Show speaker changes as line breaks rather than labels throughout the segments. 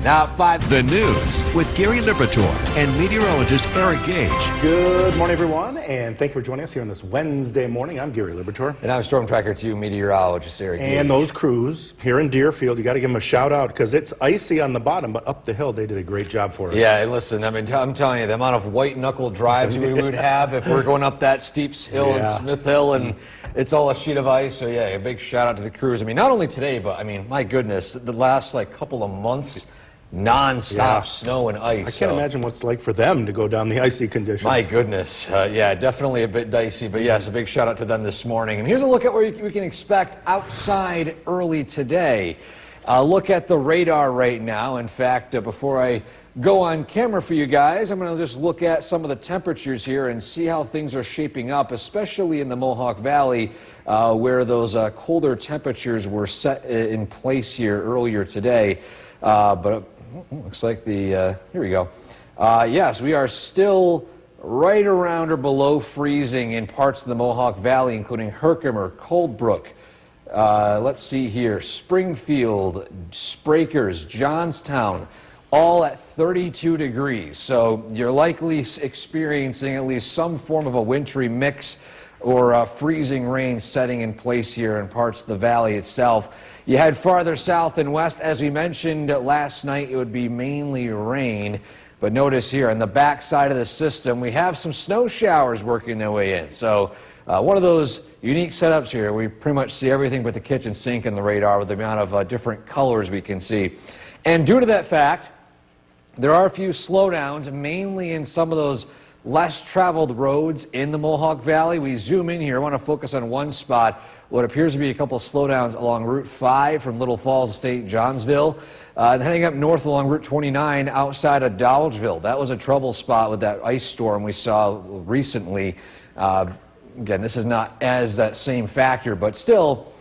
Now at 5.
The news with Gary Liberatore and meteorologist Eric Gage.
Good morning, everyone, and thank you for joining us here on this Wednesday morning. I'm Gary Liberatore.
And I'm Storm Tracker 2 meteorologist Eric Gage.
And those crews here in Deerfield, you got to give them a shout out because it's icy on the bottom, but up the hill they did a great job for us.
Yeah, listen, I mean, I'm telling you, the amount of white knuckle drives we would have if we're going up that steep hill in Smith Hill, and it's all a sheet of ice. So yeah, a big shout out to the crews. I mean, not only today, but I mean, my goodness, the last couple of months. Non-stop snow and ice.
I can't imagine what it's like for them to go down the icy conditions.
My goodness. Yeah, definitely a bit dicey, but yes, a big shout out to them this morning. And here's a look at what we can expect outside early today. Look at the radar right now. In fact, before I go on camera for you guys, I'm going to just look at some of the temperatures here and see how things are shaping up, especially in the Mohawk Valley, where those colder temperatures were set in place here earlier today. But looks like here we go. Yes, we are still right around or below freezing in parts of the Mohawk Valley, including Herkimer, Coldbrook. Let's see here. Springfield, Sprakers, Johnstown, all at 32 degrees. So you're likely experiencing at least some form of a wintry mix or freezing rain setting in place here in parts of the valley itself. You head farther south and west, as we mentioned last night, it would be mainly rain. But notice here on the back side of the system, we have some snow showers working their way in. So one of those unique setups here, we pretty much see everything but the kitchen sink in the radar with the amount of different colors we can see. And due to that fact, there are a few slowdowns, mainly in some of those less traveled roads in the Mohawk Valley. We zoom in here. I want to focus on one spot, what appears to be a couple slowdowns along Route 5 from Little Falls to St. Johnsville, and heading up north along Route 29 outside of Dowdgeville. That was a trouble spot with that ice storm we saw recently. Again, this is not as that same factor, but still,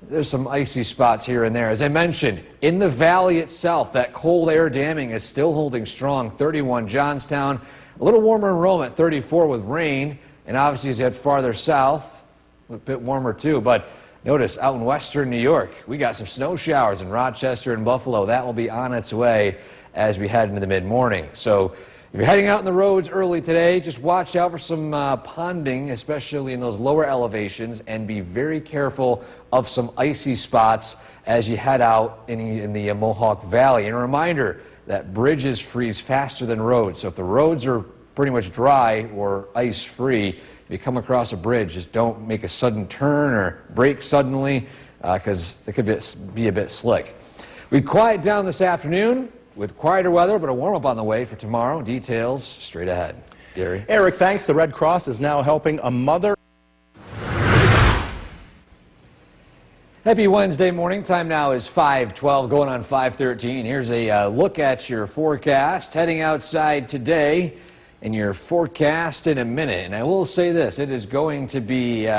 there's some icy spots here and there. As I mentioned, in the valley itself, that cold air damming is still holding strong. 31 Johnstown, a little warmer in Rome at 34 with rain, and obviously as you head farther south, a bit warmer too. But notice out in western New York, we got some snow showers in Rochester and Buffalo. That will be on its way as we head into the mid-morning. So if you're heading out on the roads early today, just watch out for some ponding, especially in those lower elevations, and be very careful of some icy spots as you head out in the Mohawk Valley. And a reminder that bridges freeze faster than roads. So if the roads are pretty much dry or ice-free, if you come across a bridge, just don't make a sudden turn or brake suddenly because it could be a bit slick. We quiet down this afternoon with quieter weather, but a warm-up on the way for tomorrow. Details straight ahead. Gary?
Eric, thanks. The Red Cross is now helping a mother.
Happy Wednesday morning. Time now is 5:12, going on 5:13. Here's a look at your forecast. Heading outside today, and your forecast in a minute. And I will say this, it is going to be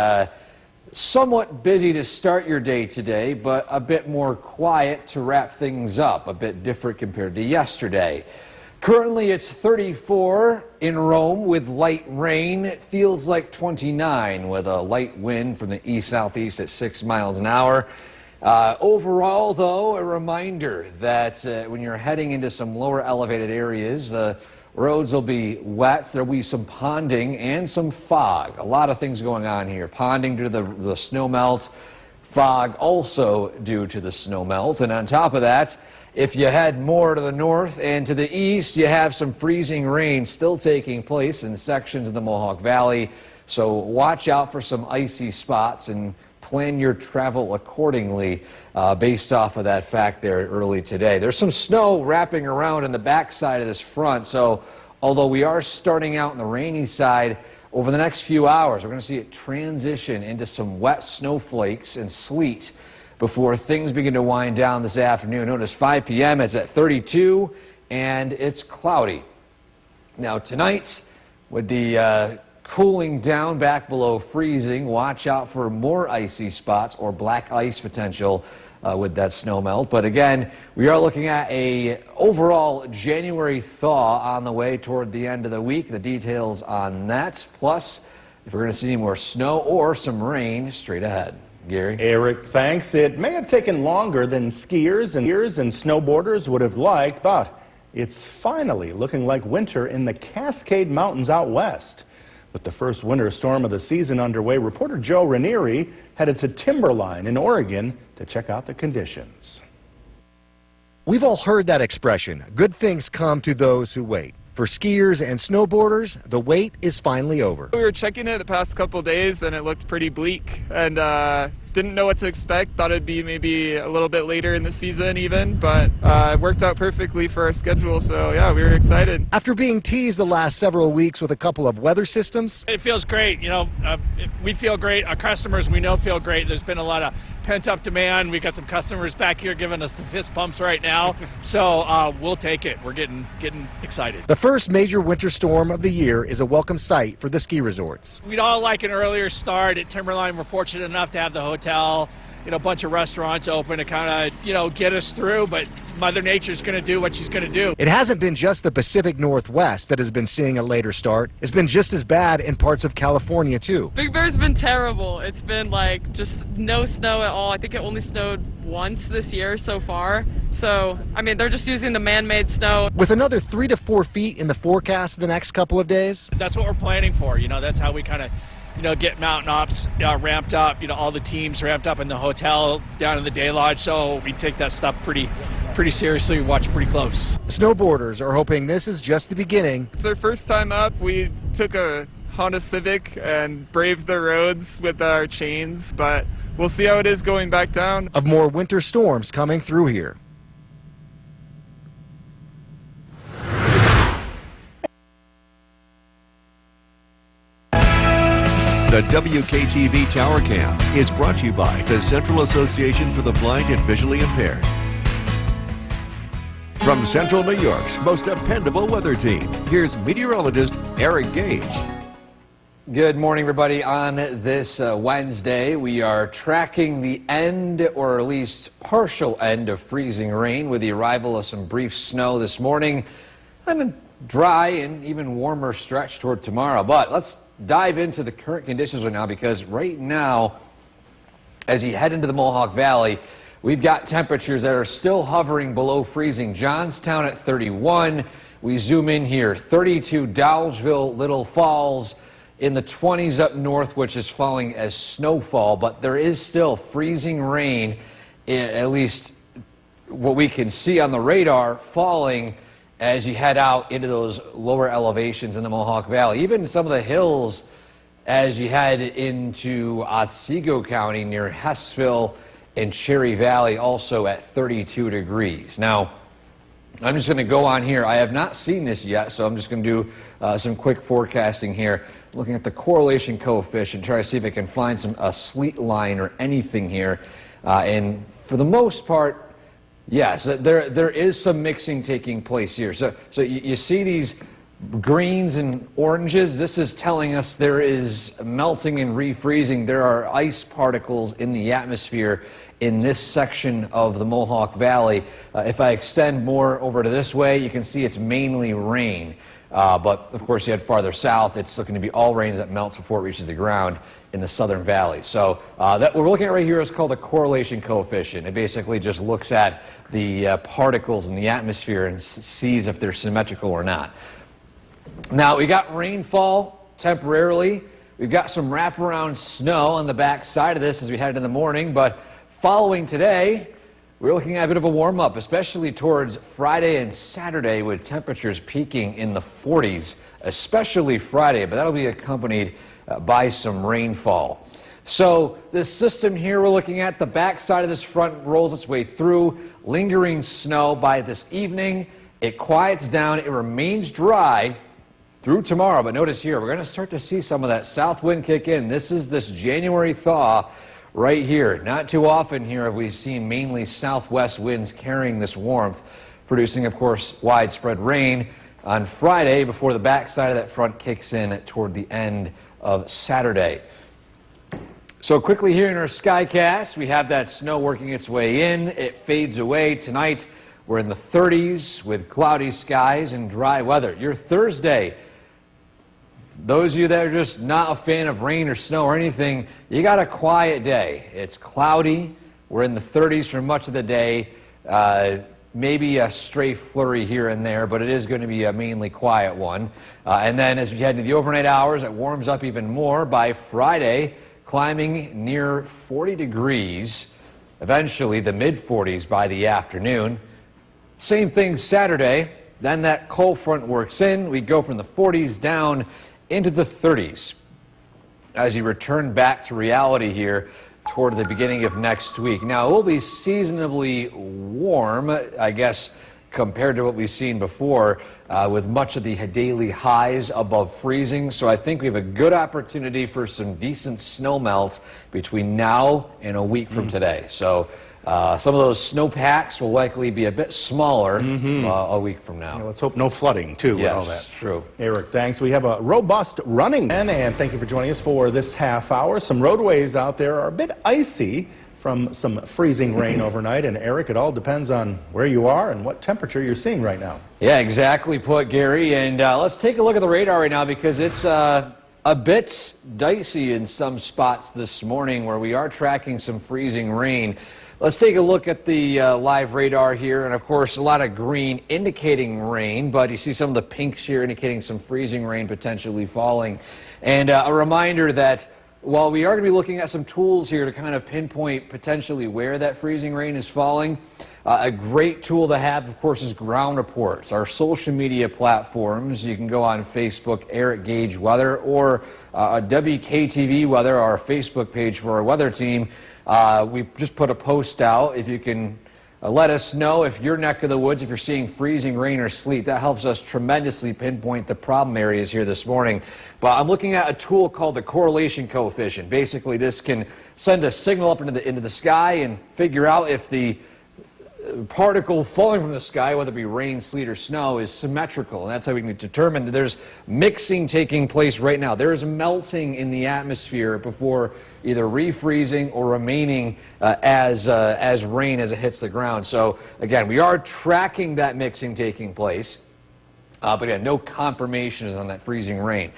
somewhat busy to start your day today, but a bit more quiet to wrap things up, a bit different compared to yesterday. Currently it's 34 in Rome with light rain. It feels like 29 with a light wind from the east-southeast at 6 miles an hour. Overall, though, a reminder that when you're heading into some lower elevated areas, roads will be wet. There'll be some ponding and some fog. A lot of things going on here. Ponding due to the snow melt. Fog also due to the snow melt. And on top of that, if you head more to the north and to the east, you have some freezing rain still taking place in sections of the Mohawk Valley. So watch out for some icy spots and plan your travel accordingly based off of that fact there early today. There's some snow wrapping around in the backside of this front, so although we are starting out on the rainy side, over the next few hours, we're going to see it transition into some wet snowflakes and sleet before things begin to wind down this afternoon. Notice 5 p.m. it's at 32 and it's cloudy. Now tonight, with the cooling down back below freezing, watch out for more icy spots or black ice potential with that snow melt. But again, we are looking at a overall January thaw on the way toward the end of the week. The details on that, plus if we're going to see any more snow or some rain straight ahead. Gary?
Eric, thanks. It may have taken longer than skiers and snowboarders would have liked, but it's finally looking like winter in the Cascade Mountains out west. With the first winter storm of the season underway, reporter Joe Ranieri headed to Timberline in Oregon to check out the conditions.
We've all heard that expression, good things come to those who wait. For skiers and snowboarders, the wait is finally over.
We were checking it the past couple days and it looked pretty bleak, and didn't know what to expect. Thought it'd be maybe a little bit later in the season even, but it worked out perfectly for our schedule, so yeah, we were excited.
After being teased the last several weeks with a couple of weather systems,
it feels great. We feel great. Our customers, we know, feel great. There's been a lot of pent-up demand. We've got some customers back here giving us the fist pumps right now, so we'll take it. We're getting excited.
the first major winter storm of the year is a welcome sight for the ski resorts.
We'd all like an earlier start at Timberline. We're fortunate enough to have the hotel, a bunch of restaurants open to kind of, get us through, but Mother Nature's going to do what she's going to do.
It hasn't been just the Pacific Northwest that has been seeing a later start. It's been just as bad in parts of California, too.
Big Bear's been terrible. It's been like just no snow at all. I think it only snowed once this year so far. So, they're just using the man-made snow.
With another 3 to 4 feet in the forecast the next couple of days.
That's what we're planning for. That's how we kind of get Mountain Ops ramped up, all the teams ramped up in the hotel down in the day lodge, so we take that stuff pretty seriously. We watch pretty close.
Snowboarders are hoping this is just the beginning.
It's our first time up. We took a Honda Civic and braved the roads with our chains, but we'll see how it is going back down.
Of more winter storms coming through here.
The WKTV Tower Cam is brought to you by the Central Association for the Blind and Visually Impaired. From Central New York's most dependable weather team, here's meteorologist Eric Gage.
Good morning, everybody. On this Wednesday, we are tracking the end, or at least partial end, of freezing rain with the arrival of some brief snow this morning and a dry and even warmer stretch toward tomorrow. But let's dive into the current conditions right now, because right now, as you head into the Mohawk Valley, we've got temperatures that are still hovering below freezing. Johnstown at 31. We zoom in here, 32 Dowdesville, Little Falls, in the 20s up north, which is falling as snowfall, but there is still freezing rain, at least what we can see on the radar, falling as you head out into those lower elevations in the Mohawk Valley. Even some of the hills as you head into Otsego County near Hessville and Cherry Valley, also at 32 degrees. Now, I'm just going to go on here. I have not seen this yet, so I'm just going to do some quick forecasting here. Looking at the correlation coefficient, try to see if I can find a sleet line or anything here. And for the most part, yes, there is some mixing taking place here. So you see these greens and oranges. This is telling us there is melting and refreezing. There are ice particles in the atmosphere in this section of the Mohawk Valley. If I extend more over to this way, you can see it's mainly rain. But of course, you head farther south, it's looking to be all rain that melts before it reaches the ground in the southern valley. So that what we're looking at right here is called a correlation coefficient. It basically just looks at the particles in the atmosphere and sees if they're symmetrical or not. Now, we got rainfall temporarily. We've got some wraparound snow on the back side of this as we head in the morning, but following today, we're looking at a bit of a warm-up, especially towards Friday and Saturday, with temperatures peaking in the 40s, especially Friday, but that'll be accompanied by some rainfall. So this system here we're looking at, the back side of this front rolls its way through, lingering snow by this evening. It quiets down, it remains dry through tomorrow, but notice here, we're going to start to see some of that south wind kick in. This is this January thaw right here. Not too often here have we seen mainly southwest winds carrying this warmth, producing, of course, widespread rain on Friday before the backside of that front kicks in toward the end of Saturday. So quickly here in our Skycast, we have that snow working its way in. It fades away. Tonight, we're in the 30s with cloudy skies and dry weather. Your Thursday, those of you that are just not a fan of rain or snow or anything, you got a quiet day. It's cloudy. We're in the 30s for much of the day. Maybe a stray flurry here and there, but it is going to be a mainly quiet one. And then as we head into the overnight hours, it warms up even more by Friday, climbing near 40 degrees, eventually the mid-40s by the afternoon. Same thing Saturday. Then that cold front works in. We go from the 40s down into the 30s as you return back to reality here toward the beginning of next week. Now, it will be seasonably warm, I guess, compared to what we've seen before, with much of the daily highs above freezing. So I think we have a good opportunity for some decent snow melt between now and a week from today. So some of those snowpacks will likely be a bit smaller a week from now.
Let's hope no flooding, too, with all that.
Yes, true.
Eric, thanks. We have a robust running man, and thank you for joining us for this half hour. Some roadways out there are a bit icy from some freezing rain overnight. And Eric, it all depends on where you are and what temperature you're seeing right now.
Yeah, exactly put, Gary. And let's take a look at the radar right now because it's a bit dicey in some spots this morning where we are tracking some freezing rain. Let's take a look at the live radar here, and of course a lot of green indicating rain, but you see some of the pinks here indicating some freezing rain potentially falling. And a reminder that while we are going to be looking at some tools here to kind of pinpoint potentially where that freezing rain is falling, a great tool to have, of course, is ground reports. Our social media platforms, you can go on Facebook, Eric Gage Weather, or WKTV Weather, our Facebook page for our weather team. We just put a post out. If you can let us know if your neck of the woods, if you're seeing freezing rain or sleet, that helps us tremendously pinpoint the problem areas here this morning. But I'm looking at a tool called the correlation coefficient. Basically, this can send a signal up into the sky and figure out if the particle falling from the sky, whether it be rain, sleet, or snow, is symmetrical. And that's how we can determine that there's mixing taking place right now. There is melting in the atmosphere before either refreezing or remaining as rain as it hits the ground. So again, we are tracking that mixing taking place, but again, no confirmations on that freezing rain.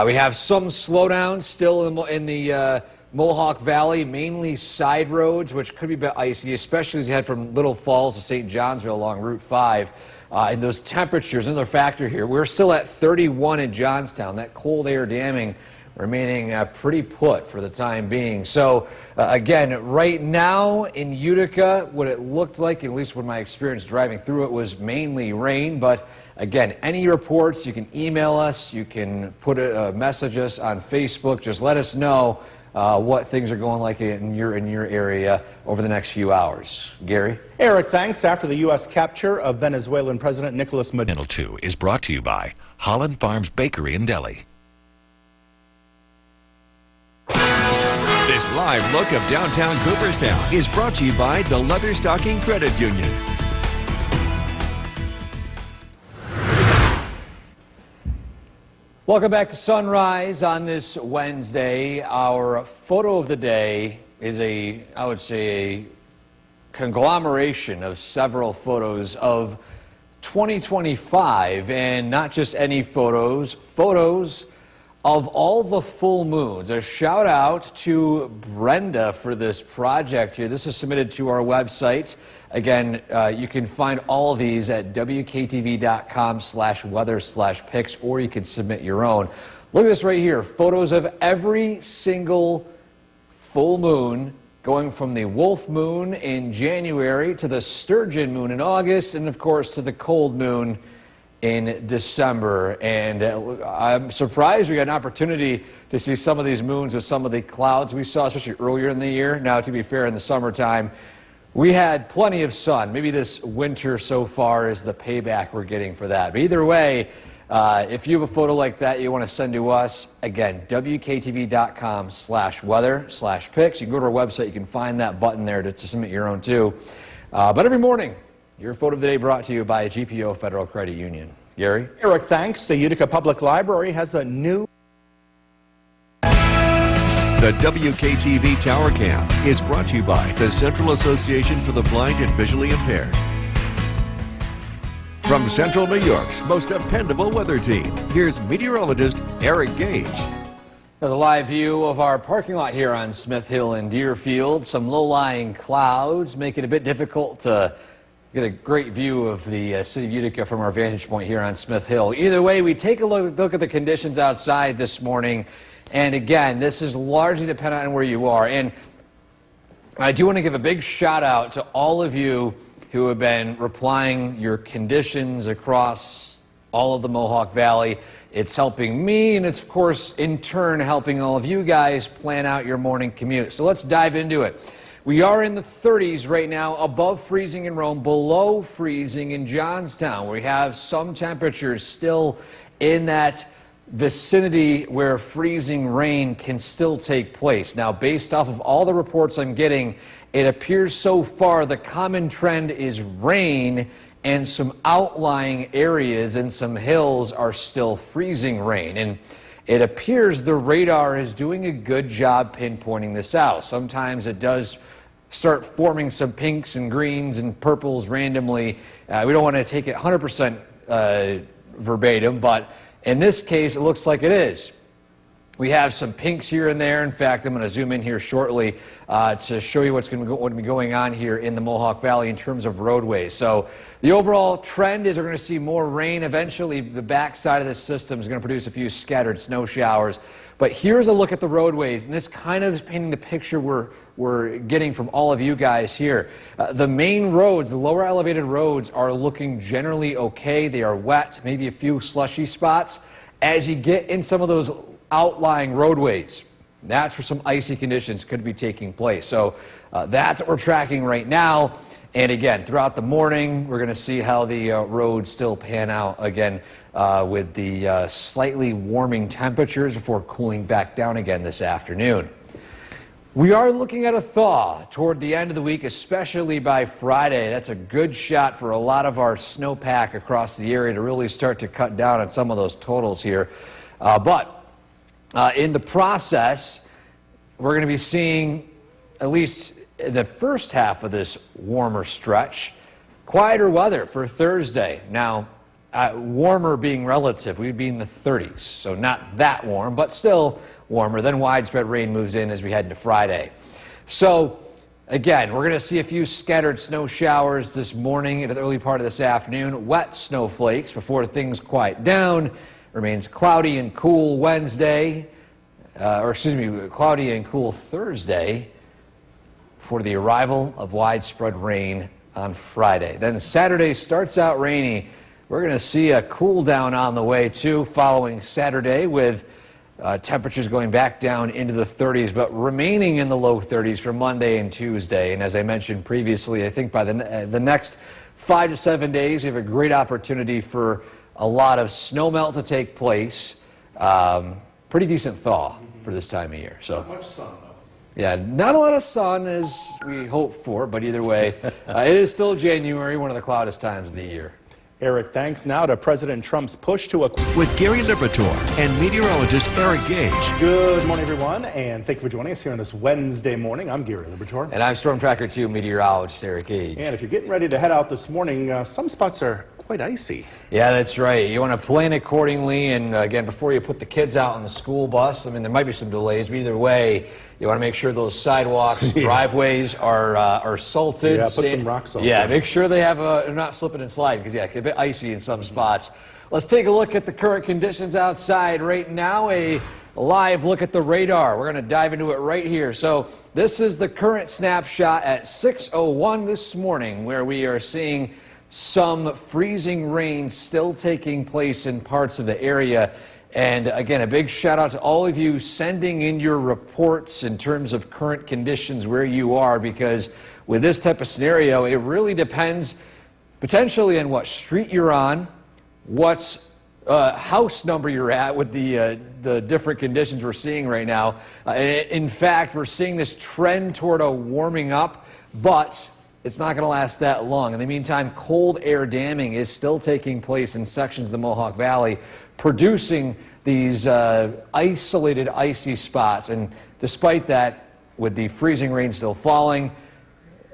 We have some slowdowns still in the Mohawk Valley, mainly side roads, which could be a bit icy, especially as you head from Little Falls to St. Johnsville along Route 5. And those temperatures, another factor here, we're still at 31 in Johnstown. That cold air damming remaining pretty put for the time being. So again, right now in Utica, what it looked like, at least when my experience driving through it, was mainly rain. But again, any reports, you can email us, you can put a message us on Facebook. Just let us know what things are going like in your area over the next few hours. Gary?
Eric, thanks. After the U.S. capture of Venezuelan President Nicolas Maduro.
Channel 2 is brought to you by Holland Farms Bakery and Deli. This live look of downtown Cooperstown is brought to you by the Leatherstocking Credit Union.
Welcome back to Sunrise on this Wednesday. Our photo of the day is I would say, a conglomeration of several photos of 2025, and not just any photos of all the full moons. A shout out to Brenda for this project here. This is submitted to our website. Again, you can find all of these at wktv.com/weather/pics, or you can submit your own. Look at this right here. Photos of every single full moon, going from the Wolf Moon in January to the Sturgeon Moon in August, and of course to the Cold Moon in December. And I'm surprised we got an opportunity to see some of these moons with some of the clouds we saw, especially earlier in the year. Now, to be fair, in the summertime, we had plenty of sun. Maybe this winter so far is the payback we're getting for that. But either way, if you have a photo like that you want to send to us, again, wktv.com/weather/pics. You can go to our website, you can find that button there to submit your own too. But every morning, your photo of the day brought to you by GPO Federal Credit Union. Gary?
Eric, thanks. The Utica Public Library has a new...
The WKTV Tower Cam is brought to you by the Central Association for the Blind and Visually Impaired. From Central New York's most dependable weather team, here's meteorologist Eric Gage.
Now, the live view of our parking lot here on Smith Hill and Deerfield. Some low-lying clouds make it a bit difficult to get a great view of the city of Utica from our vantage point here on Smith Hill. Either way, we take a look at the conditions outside this morning. And again, this is largely dependent on where you are. And I do want to give a big shout out to all of you who have been replying your conditions across all of the Mohawk Valley. It's helping me, and it's, of course, in turn, helping all of you guys plan out your morning commute. So let's dive into it. We are in the 30s right now, above freezing in Rome, below freezing in Johnstown. We have some temperatures still in that vicinity where freezing rain can still take place. Now, based off of all the reports I'm getting, it appears so far the common trend is rain, and some outlying areas and some hills are still freezing rain. And it appears the radar is doing a good job pinpointing this out. Sometimes it does start forming some pinks and greens and purples randomly. We don't want to take it 100% verbatim, but in this case, it looks like it is. We have some pinks here and there. In fact, I'm going to zoom in here shortly to show you what's going to be going on here in the Mohawk Valley in terms of roadways. So the overall trend is we're going to see more rain. Eventually, the backside of this system is going to produce a few scattered snow showers. But here's a look at the roadways, and this kind of is painting the picture we're getting from all of you guys here. The main roads, the lower elevated roads, are looking generally okay. They are wet, maybe a few slushy spots. As you get in some of those outlying roadways, that's where some icy conditions could be taking place. So that's what we're tracking right now. And again, throughout the morning, we're going to see how the roads still pan out again with the slightly warming temperatures before cooling back down again this afternoon. We are looking at a thaw toward the end of the week, especially by Friday. That's a good shot for a lot of our snowpack across the area to really start to cut down on some of those totals here. But in the process, we're going to be seeing, at least the first half of this warmer stretch, quieter weather for Thursday. Now, warmer being relative, we'd be in the 30s, so not that warm, but still warmer. Then widespread rain moves in as we head into Friday. So, again, we're going to see a few scattered snow showers this morning and the early part of this afternoon. Wet snowflakes before things quiet down. Remains cloudy and cool Wednesday, cloudy and cool Thursday for the arrival of widespread rain on Friday. Then Saturday starts out rainy. We're going to see a cool down on the way too following Saturday with temperatures going back down into the 30s but remaining in the low 30s for Monday and Tuesday. And as I mentioned previously, I think by the next 5 to 7 days we have a great opportunity for a lot of snow melt to take place. Pretty decent thaw for this time of year. So
not much sun, though.
Yeah, not a lot of sun as we hope for, but either way, it is still January, one of the cloudiest times of the year.
Eric, thanks. Now to President Trump's push to
With Gary Liberatore and meteorologist Eric Gage.
Good morning, everyone, and thank you for joining us here on this Wednesday morning. I'm Gary Liberatore.
And I'm Storm Tracker 2 meteorologist Eric Gage.
And if you're getting ready to head out this morning, some spots are quite icy.
Yeah, that's right. You want to plan accordingly, and again, before you put the kids out on the school bus, I mean, there might be some delays, but either way, you want to make sure those sidewalks, driveways are salted.
Yeah, put some rock salt.
Yeah, make sure they have they're not slipping and sliding, because yeah, it can be icy in some spots. Let's take a look at the current conditions outside right now. A live look at the radar. We're going to dive into it right here. So this is the current snapshot at 6:01 this morning, where we are seeing some freezing rain still taking place in parts of the area. And again, a big shout out to all of you sending in your reports in terms of current conditions where you are, because with this type of scenario, it really depends potentially on what street you're on, what house number you're at with the different conditions we're seeing right now. In fact, we're seeing this trend toward a warming up, but it's not going to last that long. In the meantime, cold air damming is still taking place in sections of the Mohawk Valley, producing these isolated icy spots. And despite that, with the freezing rain still falling,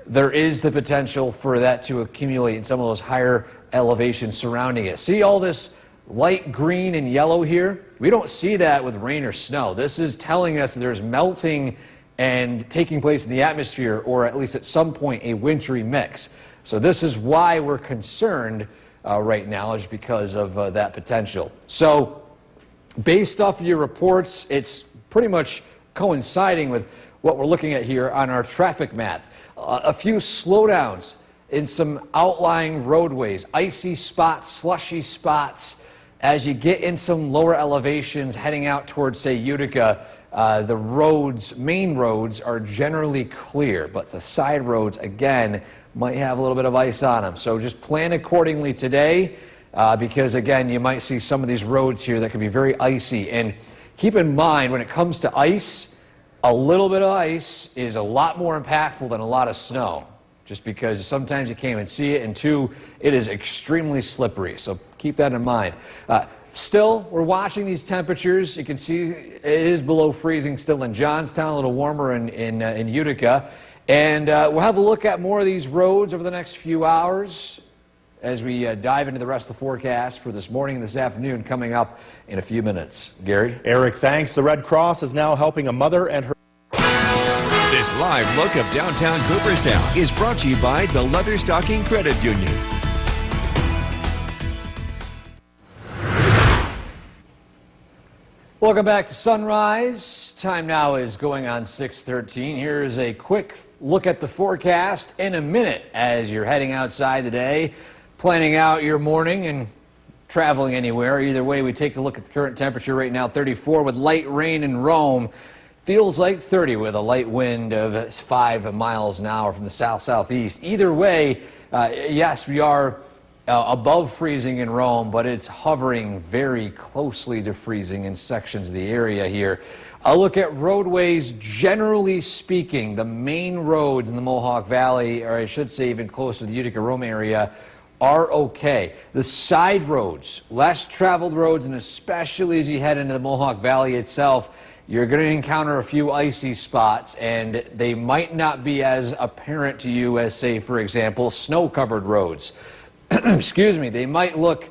there is the potential for that to accumulate in some of those higher elevations surrounding it. See all this light green and yellow here? We don't see that with rain or snow. This is telling us that there's melting and taking place in the atmosphere, or at least at some point a wintry mix. So this is why we're concerned right now, is because of that potential. So based off of your reports, it's pretty much coinciding with what we're looking at here on our traffic map. A few slowdowns in some outlying roadways, icy spots, slushy spots. As you get in some lower elevations heading out towards, say, Utica, the roads, main roads, are generally clear, but the side roads, again, might have a little bit of ice on them. So just plan accordingly today, because, again, you might see some of these roads here that can be very icy. And keep in mind, when it comes to ice, a little bit of ice is a lot more impactful than a lot of snow, just because sometimes you can't even see it, and two, it is extremely slippery. So keep that in mind. Still, we're watching these temperatures. You can see it is below freezing still in Johnstown, a little warmer in Utica. And we'll have a look at more of these roads over the next few hours as we dive into the rest of the forecast for this morning and this afternoon, coming up in a few minutes. Gary?
Eric, thanks. The Red Cross is now helping a mother and her...
This live look of downtown Cooperstown is brought to you by the Leatherstocking Credit Union.
Welcome back to Sunrise. Time now is going on 6:13. Here is a quick look at the forecast in a minute as you're heading outside today, planning out your morning and traveling anywhere. Either way, we take a look at the current temperature right now, 34 with light rain in Rome. Feels like 30 with a light wind of 5 miles an hour from the south-southeast. Either way, yes, we are above freezing in Rome, but it's hovering very closely to freezing in sections of the area here. A look at roadways, generally speaking, the main roads in the Mohawk Valley, or I should say even closer to the Utica-Rome area, are okay. The side roads, less traveled roads, and especially as you head into the Mohawk Valley itself, you're going to encounter a few icy spots, and they might not be as apparent to you as, say, for example, snow-covered roads. Excuse me, they might look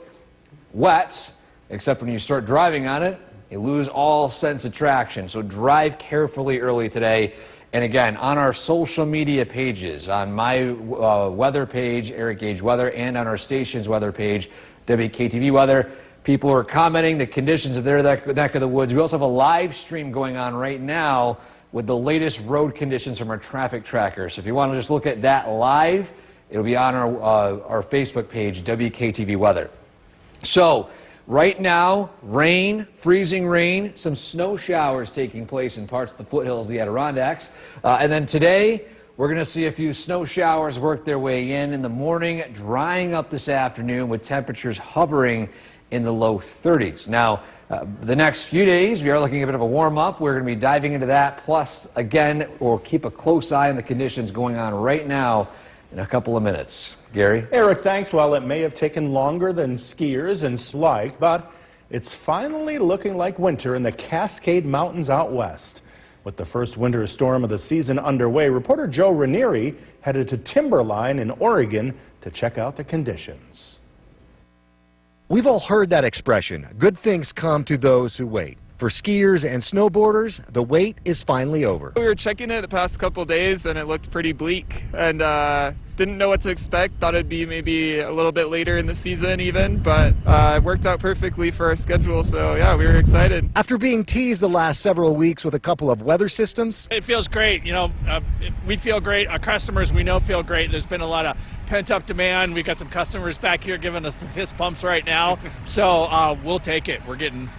wet, except when you start driving on it, you lose all sense of traction. So drive carefully early today. And again, on our social media pages, on my weather page, Eric Gage Weather, and on our station's weather page, WKTV Weather, people are commenting the conditions of their neck of the woods. We also have a live stream going on right now with the latest road conditions from our traffic tracker. So if you want to just look at that live, it'll be on our Facebook page, WKTV Weather. So right now, rain, freezing rain, some snow showers taking place in parts of the foothills of the Adirondacks. And then today, we're going to see a few snow showers work their way in the morning, drying up this afternoon with temperatures hovering in the low 30s. Now, the next few days, we are looking at a bit of a warm-up. We're going to be diving into that. Plus, again, we'll keep a close eye on the conditions going on right now in a couple of minutes. Gary?
Eric, thanks. Well, it may have taken longer than skiers and like, but it's finally looking like winter in the Cascade Mountains out west. With the first winter storm of the season underway, reporter Joe Ranieri headed to Timberline in Oregon to check out the conditions.
We've all heard that expression, good things come to those who wait. For skiers and snowboarders, the wait is finally over.
We were checking it the past couple days, and it looked pretty bleak, and didn't know what to expect. Thought it'd be maybe a little bit later in the season even, but it worked out perfectly for our schedule, so yeah, we were excited.
After being teased the last several weeks with a couple of weather systems,
It feels great. You know, we feel great. Our customers, we know, feel great. There's been a lot of pent-up demand. We got some customers back here giving us the fist pumps right now, so we'll take it. We're getting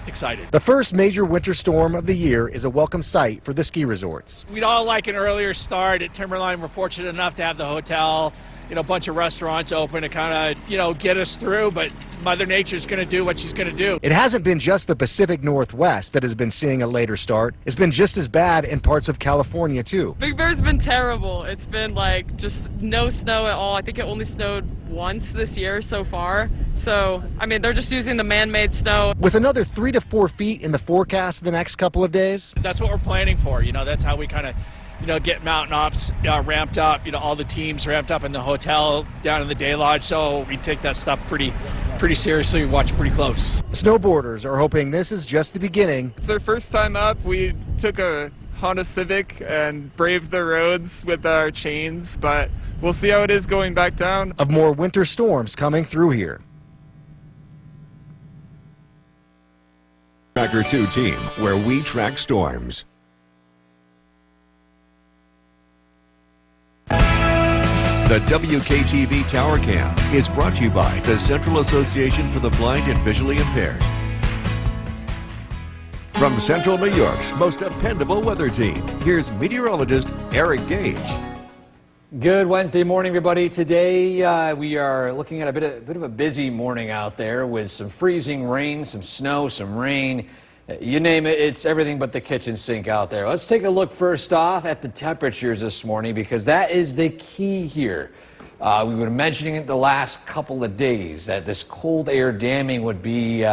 excited.
the first major winter storm of the year is a welcome sight for the ski resorts.
We'd all like an earlier start at Timberline. We're fortunate enough to have the hotel, you know, a bunch of restaurants open to kind of, you know, get us through, but Mother Nature's going to do what she's going to do.
It hasn't been just the Pacific Northwest that has been seeing a later start. It's been just as bad in parts of California, too.
Big Bear's been terrible. It's been like just no snow at all. I think it only snowed once this year so far. So, I mean, they're just using the man-made snow.
With another 3 to 4 feet in the forecast the next couple of days,
That's what we're planning for. You know, that's how we kind of get mountain ops ramped up, all the teams ramped up in the hotel down in the day lodge. So we take that stuff pretty seriously. We watch pretty close.
Snowboarders are hoping this is just the beginning.
It's our first time up. We took a Honda Civic and braved the roads with our chains, but we'll see how it is going back down.
Of more winter storms coming through here.
Tracker 2 team, where we track storms. The WKTV Tower Cam is brought to you by the Central Association for the Blind and Visually Impaired. From Central New York's most dependable weather team, here's meteorologist Eric Gage.
Good Wednesday morning, everybody. Today we are looking at a bit of a busy morning out there with some freezing rain, some snow, some rain. You name it, it's everything but the kitchen sink out there. Let's take a look first off at the temperatures this morning, because that is the key here. We were mentioning it the last couple of days that this cold air damming would be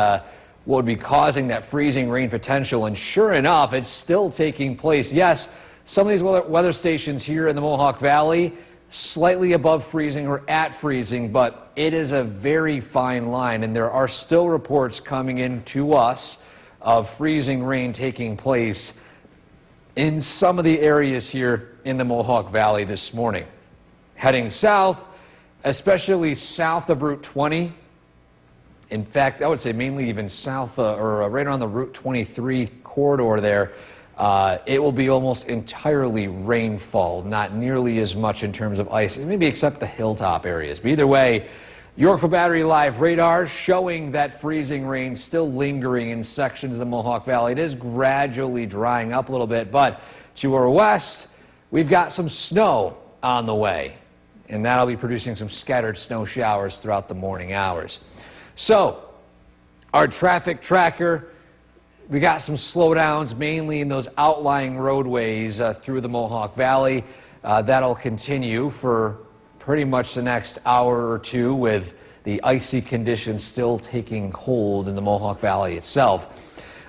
causing that freezing rain potential, and sure enough, it's still taking place. Yes, some of these weather stations here in the Mohawk Valley slightly above freezing or at freezing, but it is a very fine line, and there are still reports coming in to us of freezing rain taking place in some of the areas here in the Mohawk Valley this morning. Heading south, especially south of Route 20. In fact, I would say mainly even south or right around the Route 23 corridor there, it will be almost entirely rainfall, not nearly as much in terms of ice, maybe except the hilltop areas. But either way, Yorkville Battery Live radar showing that freezing rain still lingering in sections of the Mohawk Valley. It is gradually drying up a little bit, but to our west, we've got some snow on the way, and that'll be producing some scattered snow showers throughout the morning hours. So, our traffic tracker, we got some slowdowns mainly in those outlying roadways through the Mohawk Valley. That'll continue for pretty much the next hour or two, with the icy conditions still taking hold in the Mohawk Valley itself.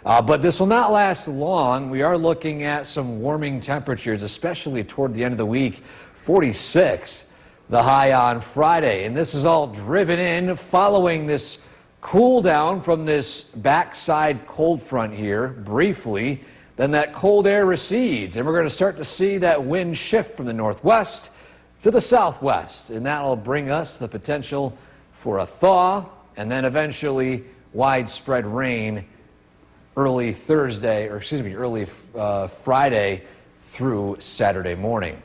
But this will not last long. We are looking at some warming temperatures, especially toward the end of the week. 46, the high on Friday. And this is all driven in following this cool down from this backside cold front here briefly. Then that cold air recedes, and we're going to start to see that wind shift from the northwest to the southwest, and that'll bring us the potential for a thaw and then eventually widespread rain early Friday through Saturday morning.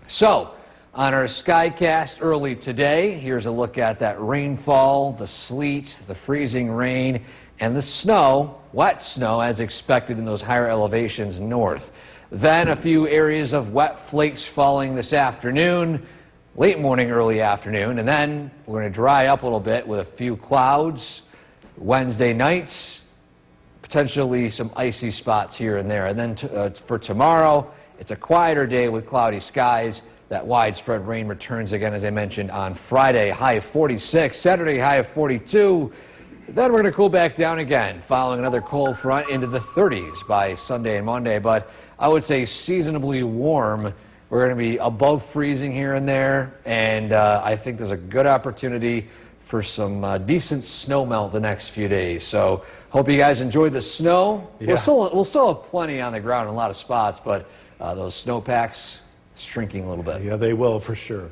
So, on our Skycast early today, here's a look at that rainfall, the sleet, the freezing rain, and the snow, wet snow as expected in those higher elevations north. Then a few areas of wet flakes falling this afternoon, late morning, early afternoon, and then we're going to dry up a little bit with a few clouds. Wednesday nights, potentially some icy spots here and there. And then for tomorrow, it's a quieter day with cloudy skies. That widespread rain returns again, as I mentioned, on Friday, high of 46, Saturday, high of 42. Then we're going to cool back down again, following another cold front into the 30s by Sunday and Monday. But I would say seasonably warm. We're going to be above freezing here and there, and I think there's a good opportunity for some decent snow melt the next few days. So hope you guys enjoyed the snow.
Yeah.
We'll still have plenty on the ground in a lot of spots, but those snowpacks shrinking a little bit.
Yeah, they will for sure.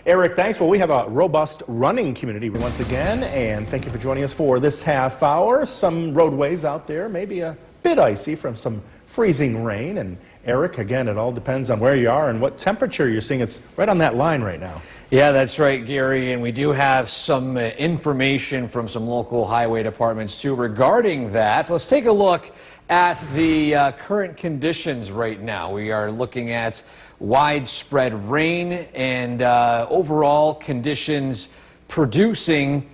Eric, thanks. Well, we have a robust running community once again, and thank you for joining us for this half hour. Some roadways out there, maybe a bit icy from some freezing rain. And Eric, again, it all depends on where you are and what temperature you're seeing. It's right on that line right now.
Yeah, that's right, Gary, and we do have some information from some local highway departments too regarding that. Let's take a look at the current conditions right now. We are looking at widespread rain and overall conditions producing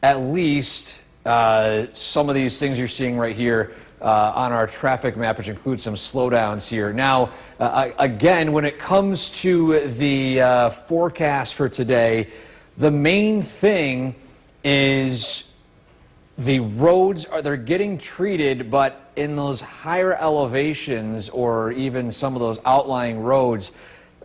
at least some of these things you're seeing right here on our traffic map, which includes some slowdowns here. Now, again, when it comes to the forecast for today, the main thing is the roads they're getting treated, but in those higher elevations or even some of those outlying roads,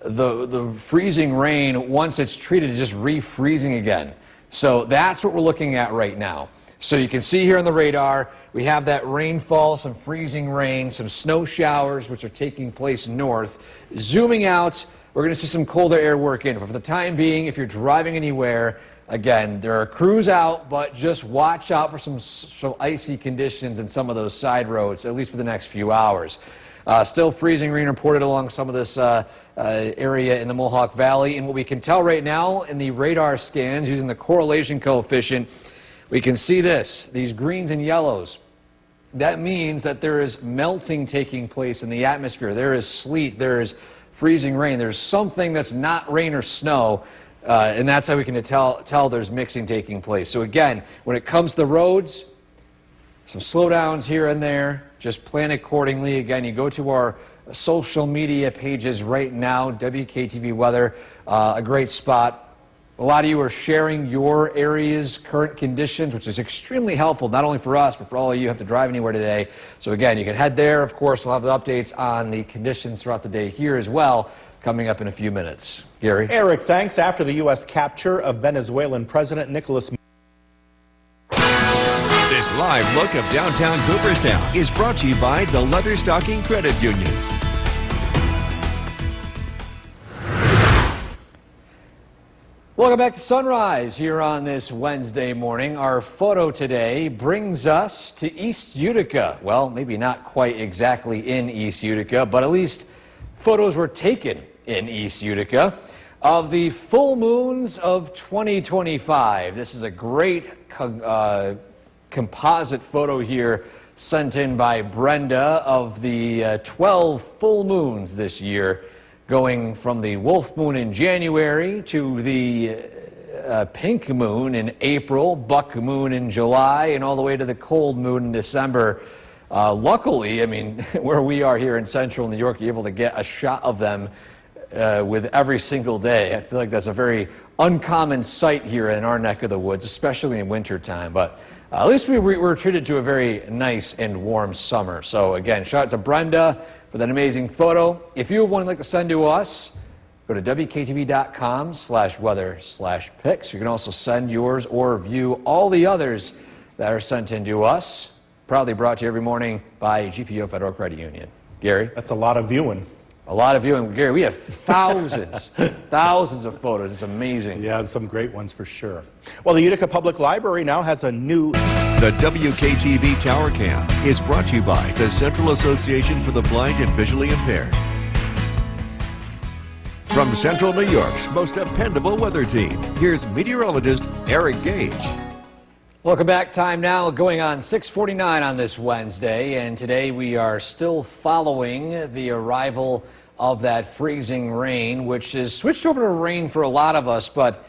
the freezing rain, once it's treated, is just refreezing again. So that's what we're looking at right now. So you can see here on the radar, we have that rainfall, some freezing rain, some snow showers, which are taking place north. Zooming out, we're going to see some colder air work in. But for the time being, if you're driving anywhere, again, there are crews out, but just watch out for some icy conditions in some of those side roads, at least for the next few hours. Still freezing rain reported along some of this area in the Mohawk Valley. And what we can tell right now in the radar scans using the correlation coefficient, we can see these greens and yellows. That means that there is melting taking place in the atmosphere. There is sleet, there is freezing rain, there's something that's not rain or snow, and that's how we can tell there's mixing taking place. So again, when it comes to the roads, some slowdowns here and there, just plan accordingly. Again, you go to our social media pages right now, WKTV Weather, a great spot. A lot of you are sharing your area's current conditions, which is extremely helpful, not only for us, but for all of you who have to drive anywhere today. So again, you can head there. Of course, we'll have the updates on the conditions throughout the day here as well, coming up in a few minutes. Gary?
Eric, thanks. After the U.S. capture of Venezuelan President Nicolas
This live look of downtown Cooperstown is brought to you by the Leatherstocking Credit Union.
Welcome back to Sunrise here on this Wednesday morning. Our photo today brings us to East Utica. Well, maybe not quite exactly in East Utica, but at least photos were taken in East Utica of the full moons of 2025. This is a great composite photo here sent in by Brenda of the 12 full moons this year, going from the wolf moon in January to the pink moon in April, buck moon in July, and all the way to the cold moon in December. Luckily, I mean, where we are here in central New York, you're able to get a shot of them with every single day. I feel like that's a very uncommon sight here in our neck of the woods, especially in wintertime. But at least we were treated to a very nice and warm summer. So again, shout out to Brenda for that amazing photo. If you have one you'd like to send to us, go to WKTV.com/weather/pics. You can also send yours or view all the others that are sent in to us. Proudly brought to you every morning by GPO Federal Credit Union. Gary?
That's a lot of viewing.
A lot of viewing. Gary, we have thousands, thousands of photos. It's amazing.
Yeah, and some great ones for sure. Well, the Utica Public Library now has a new...
The WKTV Tower Cam is brought to you by the Central Association for the Blind and Visually Impaired. From Central New York's most dependable weather team, here's meteorologist Eric Gage.
Welcome back. Time now going on 6:49 on this Wednesday, and today we are still following the arrival of that freezing rain, which has switched over to rain for a lot of us, but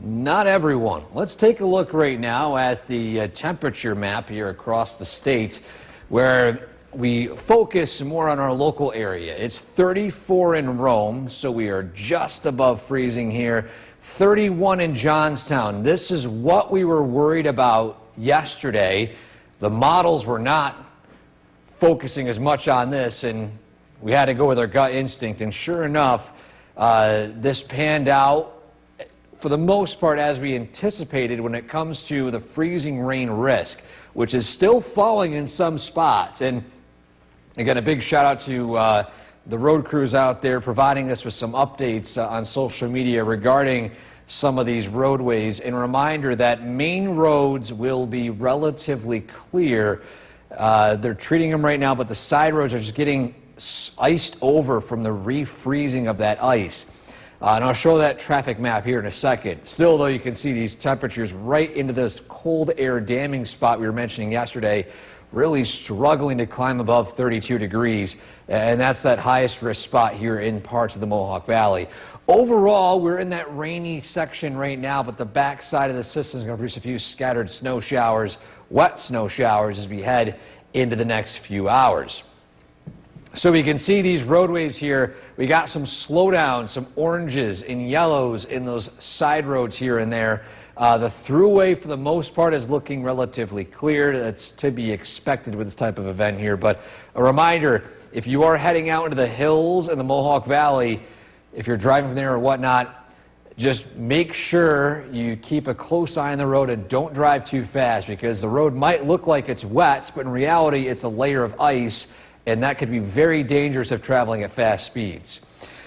not everyone. Let's take a look right now at the temperature map here across the state, where we focus more on our local area. It's 34 in Rome, so we are just above freezing here. 31 in Johnstown. This is what we were worried about yesterday. The models were not focusing as much on this, and we had to go with our gut instinct. And sure enough, this panned out for the most part as we anticipated when it comes to the freezing rain risk, which is still falling in some spots. And again, a big shout out to the road crews out there providing us with some updates on social media regarding some of these roadways. And a reminder that main roads will be relatively clear. They're treating them right now, but the side roads are just getting iced over from the refreezing of that ice. And I'll show that traffic map here in a second. Still, though, you can see these temperatures right into this cold air damming spot we were mentioning yesterday, really struggling to climb above 32 degrees, and that's that highest risk spot here in parts of the Mohawk Valley. Overall, we're in that rainy section right now, but the back side of the system is going to produce a few scattered snow showers, wet snow showers, as we head into the next few hours. So we can see these roadways here. We got some slowdowns, some oranges and yellows in those side roads here and there. The thruway, for the most part, is looking relatively clear. That's to be expected with this type of event here. But a reminder, if you are heading out into the hills in the Mohawk Valley, if you're driving from there or whatnot, just make sure you keep a close eye on the road and don't drive too fast, because the road might look like it's wet, but in reality it's a layer of ice, and that could be very dangerous if traveling at fast speeds.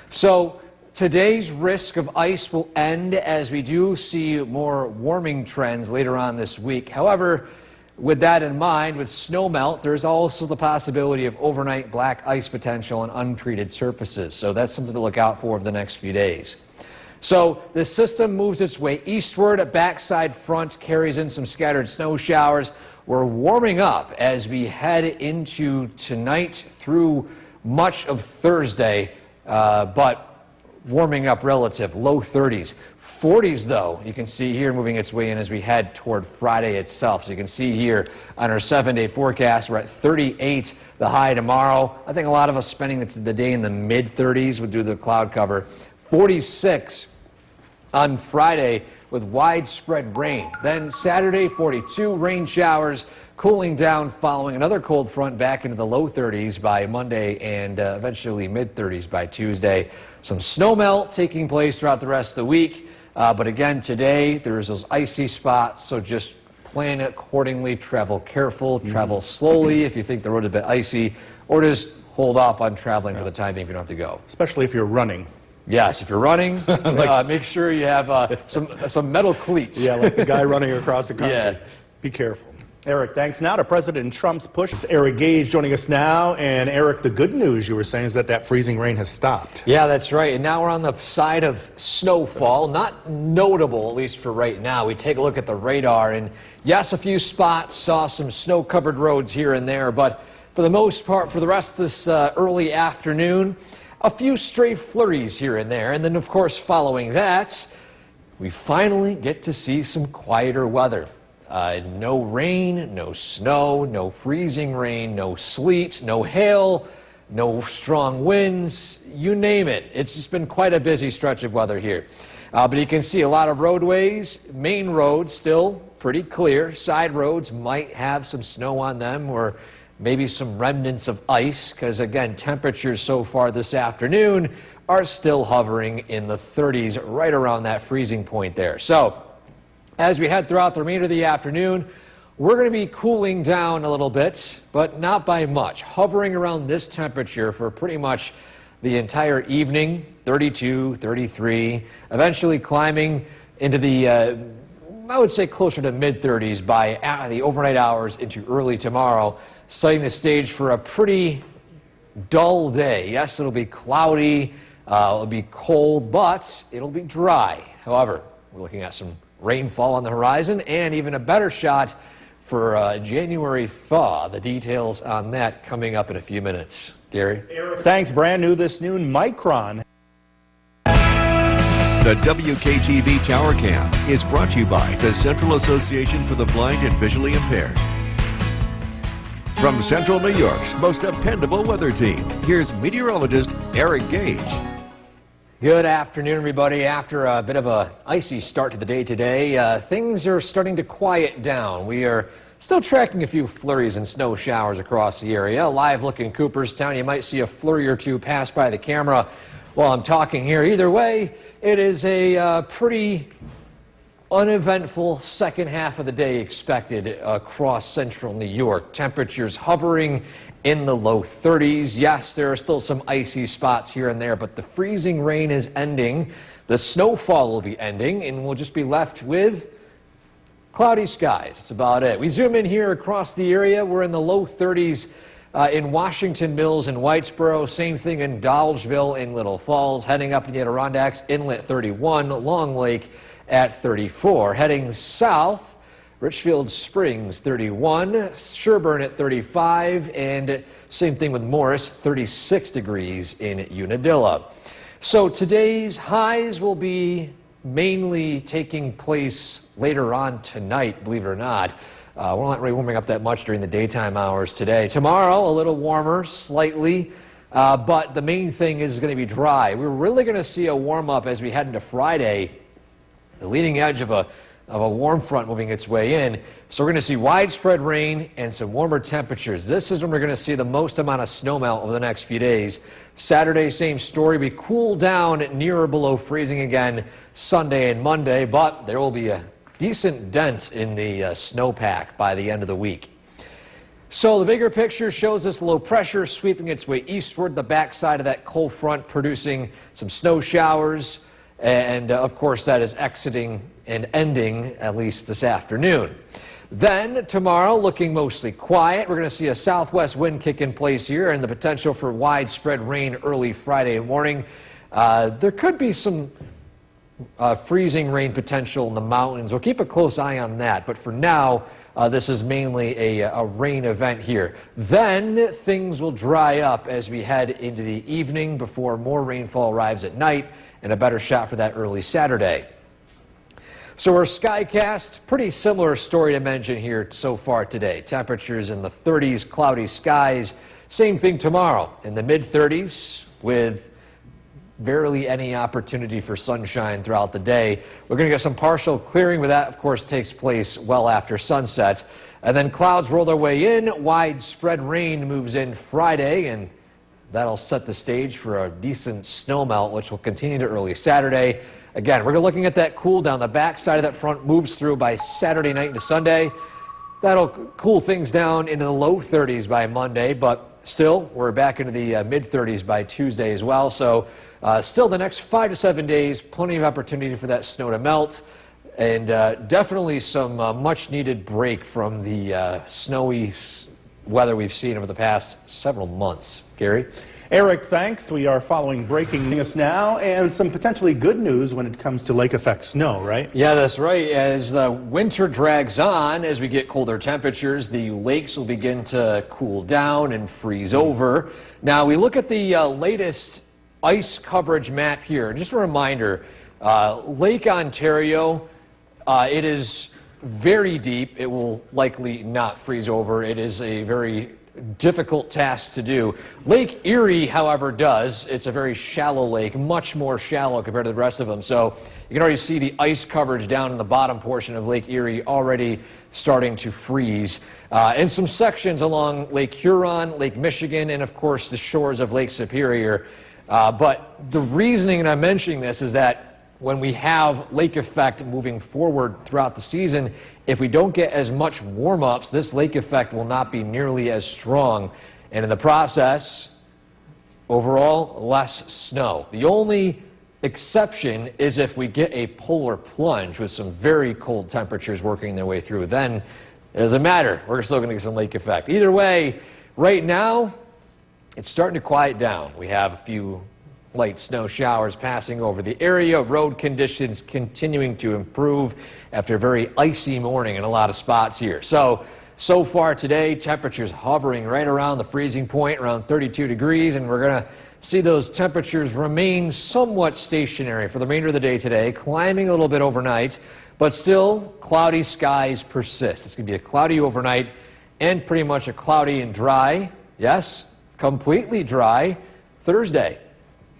So today's risk of ice will end as we do see more warming trends later on this week. However, with that in mind, with snowmelt, there's also the possibility of overnight black ice potential on untreated surfaces. So that's something to look out for over the next few days. So the system moves its way eastward. A backside front carries in some scattered snow showers. We're warming up as we head into tonight through much of Thursday, but warming up relative, low 30s. 40s, though, you can see here moving its way in as we head toward Friday itself. So you can see here on our 7-day forecast, we're at 38, the high tomorrow. I think a lot of us spending the day in the mid-30s would do the cloud cover. 46 on Friday with widespread rain. Then Saturday, 42, rain showers, cooling down following another cold front back into the low 30s by Monday and eventually mid-30s by Tuesday. Some snow melt taking place throughout the rest of the week. But again, today there's those icy spots, so just plan accordingly. Travel careful, travel slowly if you think the road is a bit icy, or just hold off on traveling for the time being if you don't have to go.
Especially if you're running.
Yes, if you're running, make sure you have some metal cleats.
Yeah, like the guy running across the country.
Yeah.
Be careful. Eric, thanks. Now to President Trump's push. Eric Gage joining us now. And Eric, the good news you were saying is that freezing rain has stopped.
Yeah, that's right. And now we're on the side of snowfall. Not notable, at least for right now. We take a look at the radar, and yes, a few spots saw some snow-covered roads here and there, but for the most part, for the rest of this early afternoon, a few stray flurries here and there. And then, of course, following that, we finally get to see some quieter weather. No rain, no snow, no freezing rain, no sleet, no hail, no strong winds, you name it. It's just been quite a busy stretch of weather here. But you can see a lot of roadways, main roads still pretty clear. Side roads might have some snow on them or maybe some remnants of ice, because again, temperatures so far this afternoon are still hovering in the 30s, right around that freezing point there. So as we head throughout the remainder of the afternoon, we're going to be cooling down a little bit, but not by much, hovering around this temperature for pretty much the entire evening, 32, 33, eventually climbing into the I would say closer to mid-30s by the overnight hours into early tomorrow, setting the stage for a pretty dull day. Yes, it'll be cloudy, it'll be cold, but it'll be dry. However, we're looking at some rainfall on the horizon and even a better shot for a January thaw. The details on that coming up in a few minutes. Gary?
Thanks. Brand new this noon, Micron.
The WKTV Tower Cam is brought to you by the Central Association for the Blind and Visually Impaired. From Central New York's most dependable weather team, here's meteorologist Eric Gage.
Good afternoon, everybody. After a bit of an icy start to the day today, things are starting to quiet down. We are still tracking a few flurries and snow showers across the area. Live look in Cooperstown, you might see a flurry or two pass by the camera while I'm talking here. Either way, it is a pretty uneventful second half of the day expected across central New York. Temperatures hovering in the low 30s. Yes, there are still some icy spots here and there, but the freezing rain is ending. The snowfall will be ending, and we'll just be left with cloudy skies. That's about it. We zoom in here across the area. We're in the low 30s in Washington Mills and Whitesboro. Same thing in Dolgeville in Little Falls. Heading up in the Adirondacks, Inlet 31, Long Lake at 34. Heading south, Richfield Springs 31, Sherburne at 35, and same thing with Morris, 36 degrees in Unadilla. So today's highs will be mainly taking place later on tonight, believe it or not. We're not really warming up that much during the daytime hours today. Tomorrow, a little warmer, slightly, but the main thing is going to be dry. We're really going to see a warm up as we head into Friday. The leading edge of a of a warm front moving its way in. So we're going to see widespread rain and some warmer temperatures. This is when we're going to see the most amount of snowmelt over the next few days. Saturday, same story. We cool down near or below freezing again Sunday and Monday, but there will be a decent dent in the snowpack by the end of the week. So the bigger picture shows this low pressure sweeping its way eastward, the backside of that cold front producing some snow showers, and of course that is exiting and ending at least this afternoon. Then tomorrow looking mostly quiet. We're going to see a southwest wind kick in place here and the potential for widespread rain early Friday morning. There could be some freezing rain potential in the mountains. We'll keep a close eye on that, but for now this is mainly a rain event here. Then things will dry up as we head into the evening before more rainfall arrives at night and a better shot for that early Saturday. So our Skycast, pretty similar story to mention here so far today. Temperatures in the 30s, cloudy skies. Same thing tomorrow in the mid-30s with barely any opportunity for sunshine throughout the day. We're going to get some partial clearing, but that, of course, takes place well after sunset. And then clouds roll their way in. Widespread rain moves in Friday, and that'll set the stage for a decent snowmelt, which will continue to early Saturday. Again, we're looking at that cool down. The backside of that front moves through by Saturday night into Sunday. That'll cool things down into the low 30s by Monday, but still, we're back into the mid-30s by Tuesday as well. So still the next 5 to 7 days, plenty of opportunity for that snow to melt, and definitely some much-needed break from the snowy weather we've seen over the past several months. Gary?
Eric, thanks. We are following breaking news now and some potentially good news when it comes to lake effect snow, right?
Yeah, that's right. As the winter drags on, as we get colder temperatures, the lakes will begin to cool down and freeze over. Now, we look at the latest ice coverage map here. Just a reminder, Lake Ontario, it is very deep. It will likely not freeze over. It is a very difficult task to do. Lake Erie, however, does. It's a very shallow lake, much more shallow compared to the rest of them. So you can already see the ice coverage down in the bottom portion of Lake Erie already starting to freeze. And some sections along Lake Huron, Lake Michigan, and of course the shores of Lake Superior. But the reasoning, and I'm mentioning this, is that when we have lake effect moving forward throughout the season, if we don't get as much warm-ups, this lake effect will not be nearly as strong. And in the process, overall, less snow. The only exception is if we get a polar plunge with some very cold temperatures working their way through. Then it doesn't matter. We're still going to get some lake effect. Either way, right now, it's starting to quiet down. We have a few light snow showers passing over the area. Road conditions continuing to improve after a very icy morning in a lot of spots here. So far today, temperatures hovering right around the freezing point, around 32 degrees, and we're going to see those temperatures remain somewhat stationary for the remainder of the day today, climbing a little bit overnight, but still cloudy skies persist. It's going to be a cloudy overnight and pretty much a cloudy and dry, yes, completely dry Thursday.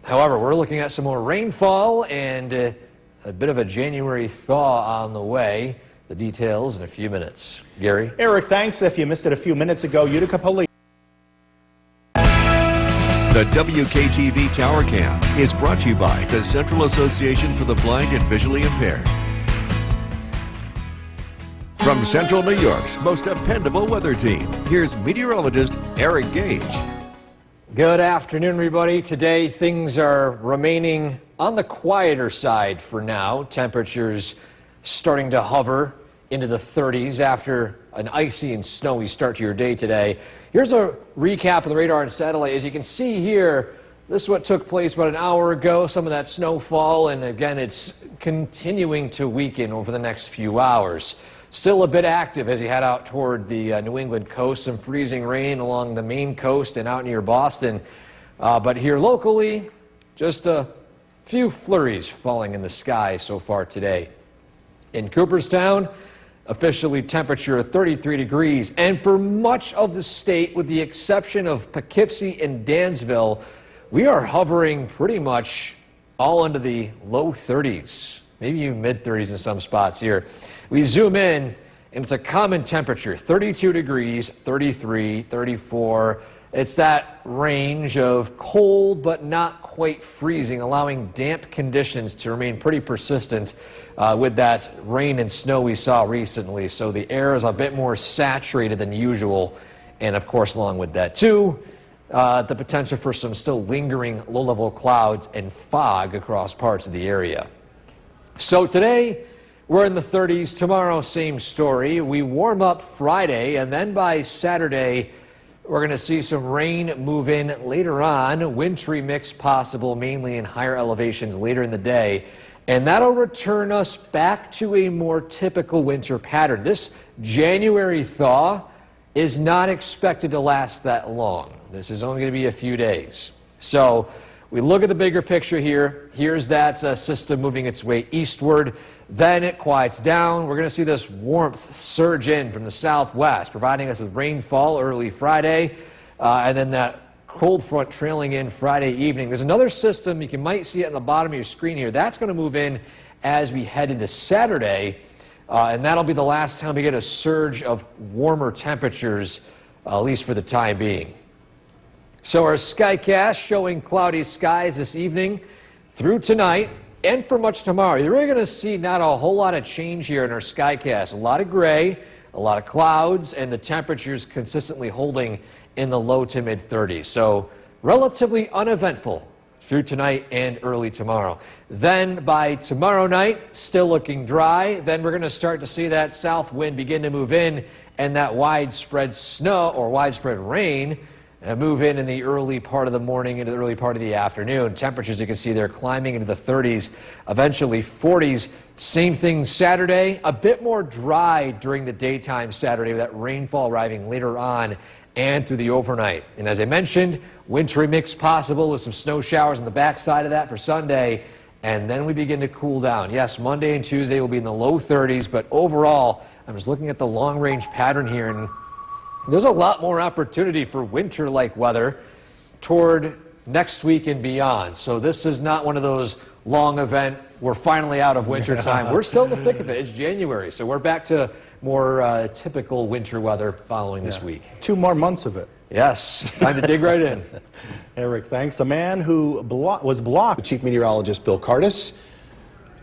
However, we're looking at some more rainfall and a bit of a January thaw on the way. The details in a few minutes. Gary?
Eric, thanks. If you missed it a few minutes ago, Utica Police.
The WKTV Tower Cam is brought to you by the Central Association for the Blind and Visually Impaired. From Central New York's most dependable weather team, here's meteorologist Eric Gage.
Good afternoon, everybody. Today, things are remaining on the quieter side for now. Temperatures starting to hover into the 30s after an icy and snowy start to your day today. Here's a recap of the radar and satellite. As you can see here, this is what took place about an hour ago, some of that snowfall, and again, it's continuing to weaken over the next few hours. Still a bit active as you head out toward the New England coast. Some freezing rain along the Maine coast and out near Boston. But here locally, just a few flurries falling in the sky so far today. In Cooperstown, officially temperature 33 degrees. And for much of the state, with the exception of Poughkeepsie and Dansville, we are hovering pretty much all into the low 30s, maybe even mid-30s in some spots here. We zoom in, and it's a common temperature, 32 degrees, 33, 34. It's that range of cold but not quite freezing, allowing damp conditions to remain pretty persistent with that rain and snow we saw recently. So the air is a bit more saturated than usual. And of course, along with that too, the potential for some still lingering low-level clouds and fog across parts of the area. So today, we're in the 30s. Tomorrow, same story. We warm up Friday, and then by Saturday, we're going to see some rain move in later on. Wintry mix possible, mainly in higher elevations later in the day. And that'll return us back to a more typical winter pattern. This January thaw is not expected to last that long. This is only going to be a few days. So we look at the bigger picture here. Here's that system moving its way eastward. Then it quiets down. We're going to see this warmth surge in from the southwest, providing us with rainfall early Friday, and then that cold front trailing in Friday evening. There's another system, you might see it on the bottom of your screen here, that's going to move in as we head into Saturday, and that'll be the last time we get a surge of warmer temperatures, at least for the time being. So our Skycast showing cloudy skies this evening through tonight and for much tomorrow. You're really going to see not a whole lot of change here in our Skycast. A lot of gray, a lot of clouds, and the temperatures consistently holding in the low to mid 30s. So relatively uneventful through tonight and early tomorrow. Then by tomorrow night, still looking dry. Then we're going to start to see that south wind begin to move in and that widespread snow or widespread rain move in the early part of the morning into the early part of the afternoon. Temperatures, you can see, they're climbing into the 30s, eventually 40s. Same thing Saturday, a bit more dry during the daytime Saturday with that rainfall arriving later on and through the overnight. And as I mentioned, wintry mix possible with some snow showers on the backside of that for Sunday. And then we begin to cool down. Yes, Monday and Tuesday will be in the low 30s, but overall, I'm just looking at the long-range pattern here, and there's a lot more opportunity for winter-like weather toward next week and beyond. So this is not one of those long event, we're finally out of winter time. We're still in the thick of it. It's January, so we're back to more typical winter weather following this week.
2 more months of it.
Yes, time to dig right in.
Eric, thanks. A man who was blocked.
Chief Meteorologist Bill Cardis,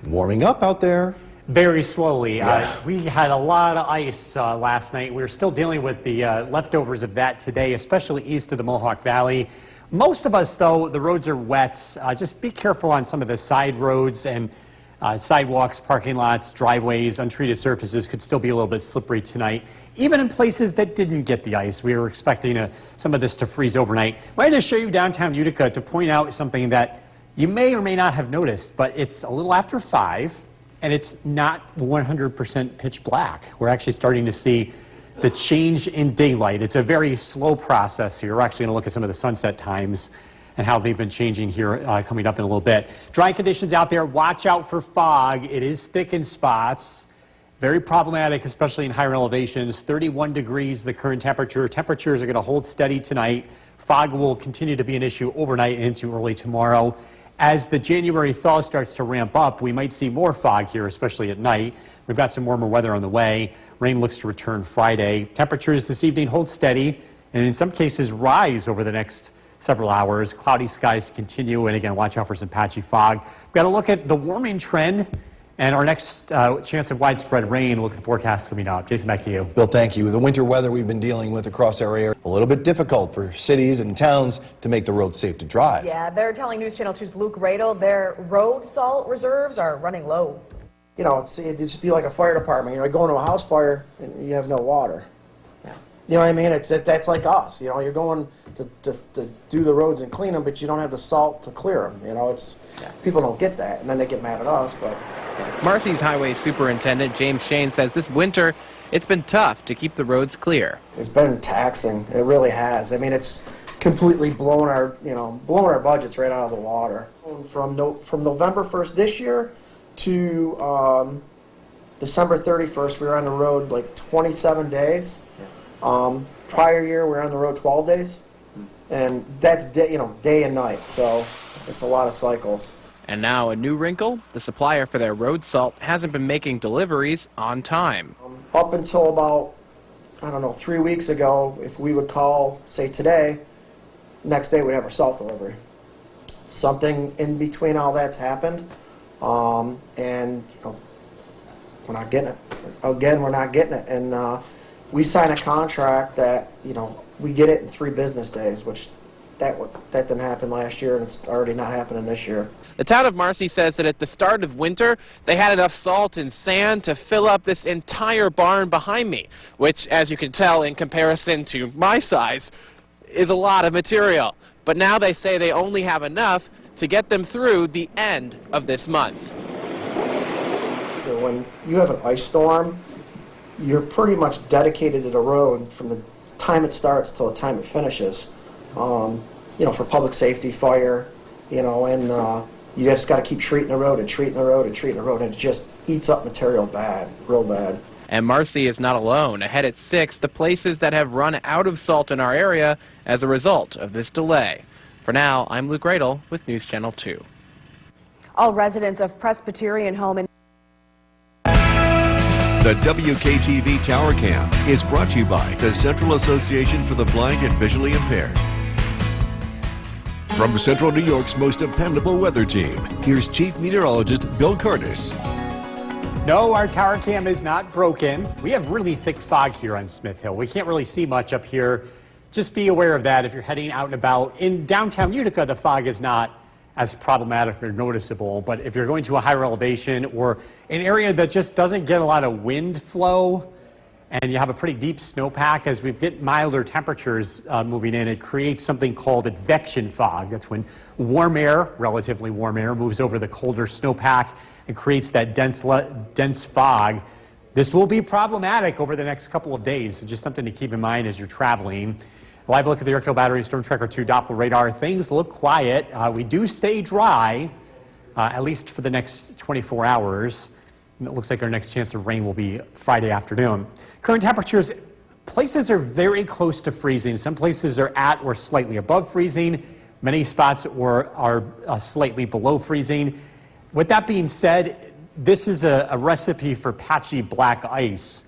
warming up out there.
Very slowly. We had a lot of ice last night. We're still dealing with the leftovers of that today, especially east of the Mohawk Valley. Most of us, though, the roads are wet. Just be careful on some of the side roads and sidewalks, parking lots, driveways, untreated surfaces could still be a little bit slippery tonight. Even in places that didn't get the ice, we were expecting some of this to freeze overnight. I wanted to show you downtown Utica to point out something that you may or may not have noticed, but it's a little after 5. And it's not 100% pitch black. We're actually starting to see the change in daylight. It's a very slow process here. We're actually going to look at some of the sunset times and how they've been changing here coming up in a little bit. Dry conditions out there. Watch out for fog. It is thick in spots. Very problematic, especially in higher elevations. 31 degrees, the current temperature. Temperatures are going to hold steady tonight. Fog will continue to be an issue overnight and into early tomorrow. As the January thaw starts to ramp up, we might see more fog here, especially at night. We've got some warmer weather on the way. Rain looks to return Friday. Temperatures this evening hold steady and in some cases rise over the next several hours. Cloudy skies continue, and again, watch out for some patchy fog. We've got to look at the warming trend and our next chance of widespread rain. Look at the forecast coming up. Jason, back to you.
Bill, thank you. The winter weather we've been dealing with across our area, a little bit difficult for cities and towns to make the roads safe to drive.
Yeah, they're telling News Channel 2's Luke Radel their road salt reserves are running low.
You know, it'd just be like a fire department. You know, going to a house fire and you have no water.
Yeah.
You know what I mean? That's like us. You know, you're going to do the roads and clean them, but you don't have the salt to clear them. You know, people don't get that, and then they get mad at us. But
Marcy's highway superintendent James Shane says this winter it's been tough to keep the roads clear.
It's been taxing. It really has. I mean, it's completely blown our budgets right out of the water. From November 1st this year to December 31st, we were on the road like 27 days. Prior year, we were on the road 12 days, and that's day and night. So it's a lot of cycles.
And now a new wrinkle, the supplier for their road salt hasn't been making deliveries on time.
Up until about, I don't know, 3 weeks ago, if we would call, say today, next day we'd have our salt delivery. Something in between all that's happened, and you know, we're not getting it. Again, we're not getting it, and we sign a contract that, you know, we get it in 3 business days, which that didn't happen last year, and it's already not happening this year.
The town of Marcy says that at the start of winter, they had enough salt and sand to fill up this entire barn behind me, which, as you can tell in comparison to my size, is a lot of material. But now they say they only have enough to get them through the end of this month.
When you have an ice storm, you're pretty much dedicated to the road from the time it starts till the time it finishes. You know, for public safety, fire, you know, and you just got to keep treating the road and treating the road and treating the road, and it just eats up material bad, real bad.
And Marcy is not alone. Ahead at 6, the places that have run out of salt in our area as a result of this delay. For now, I'm Luke Radel with News Channel 2.
All residents of Presbyterian Home in
The WKTV Tower Cam is brought to you by the Central Association for the Blind and Visually Impaired. From Central New York's most dependable weather team, here's Chief Meteorologist Bill Curtis.
No, our tower cam is not broken. We have really thick fog here on Smith Hill. We can't really see much up here. Just be aware of that if you're heading out and about. In downtown Utica, the fog is not as problematic or noticeable, but if you're going to a higher elevation or an area that just doesn't get a lot of wind flow, and you have a pretty deep snowpack, as we get milder temperatures moving in, it creates something called advection fog. That's when warm air, relatively warm air, moves over the colder snowpack and creates that dense fog. This will be problematic over the next couple of days, so just something to keep in mind as you're traveling. Live look at the Yorkville Battery Storm Tracker 2 Doppler radar. Things look quiet. We do stay dry, at least for the next 24 hours. It looks like our next chance of rain will be Friday afternoon. Current temperatures, places are very close to freezing. Some places are at or slightly above freezing. Many spots are slightly below freezing. With that being said, this is a recipe for patchy black ice.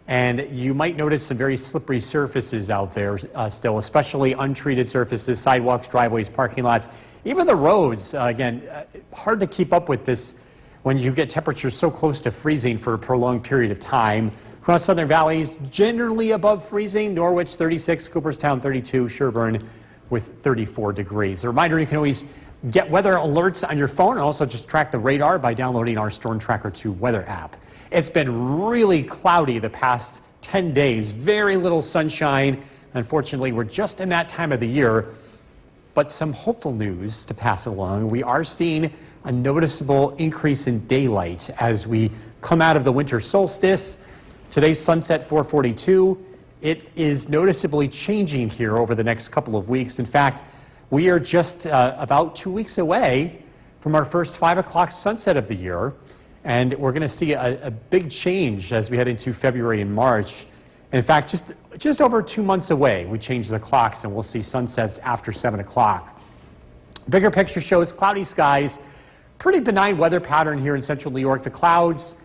And you might notice some very slippery surfaces out there still, especially untreated surfaces, sidewalks, driveways, parking lots, even the roads. Again, hard to keep up with this when you get temperatures so close to freezing for a prolonged period of time. Across southern valleys, generally above freezing. Norwich 36, Cooperstown 32, Sherburne with 34 degrees. A reminder, you can always get weather alerts on your phone and also just track the radar by downloading our Storm Tracker 2 weather app. It's been really cloudy the past 10 days, very little sunshine. Unfortunately, we're just in that time of the year, but some hopeful news to pass along. We are seeing a noticeable increase in daylight as we come out of the winter solstice. Today's sunset 4:42. It is noticeably changing here over the next couple of weeks. In fact, we are just about 2 weeks away from our first 5 o'clock sunset of the year. And we're going to see a big change as we head into February and March. In fact, just over 2 months away, we change the clocks and we'll see sunsets after 7 o'clock. Bigger picture shows cloudy skies, pretty benign weather pattern here in central New York. The clouds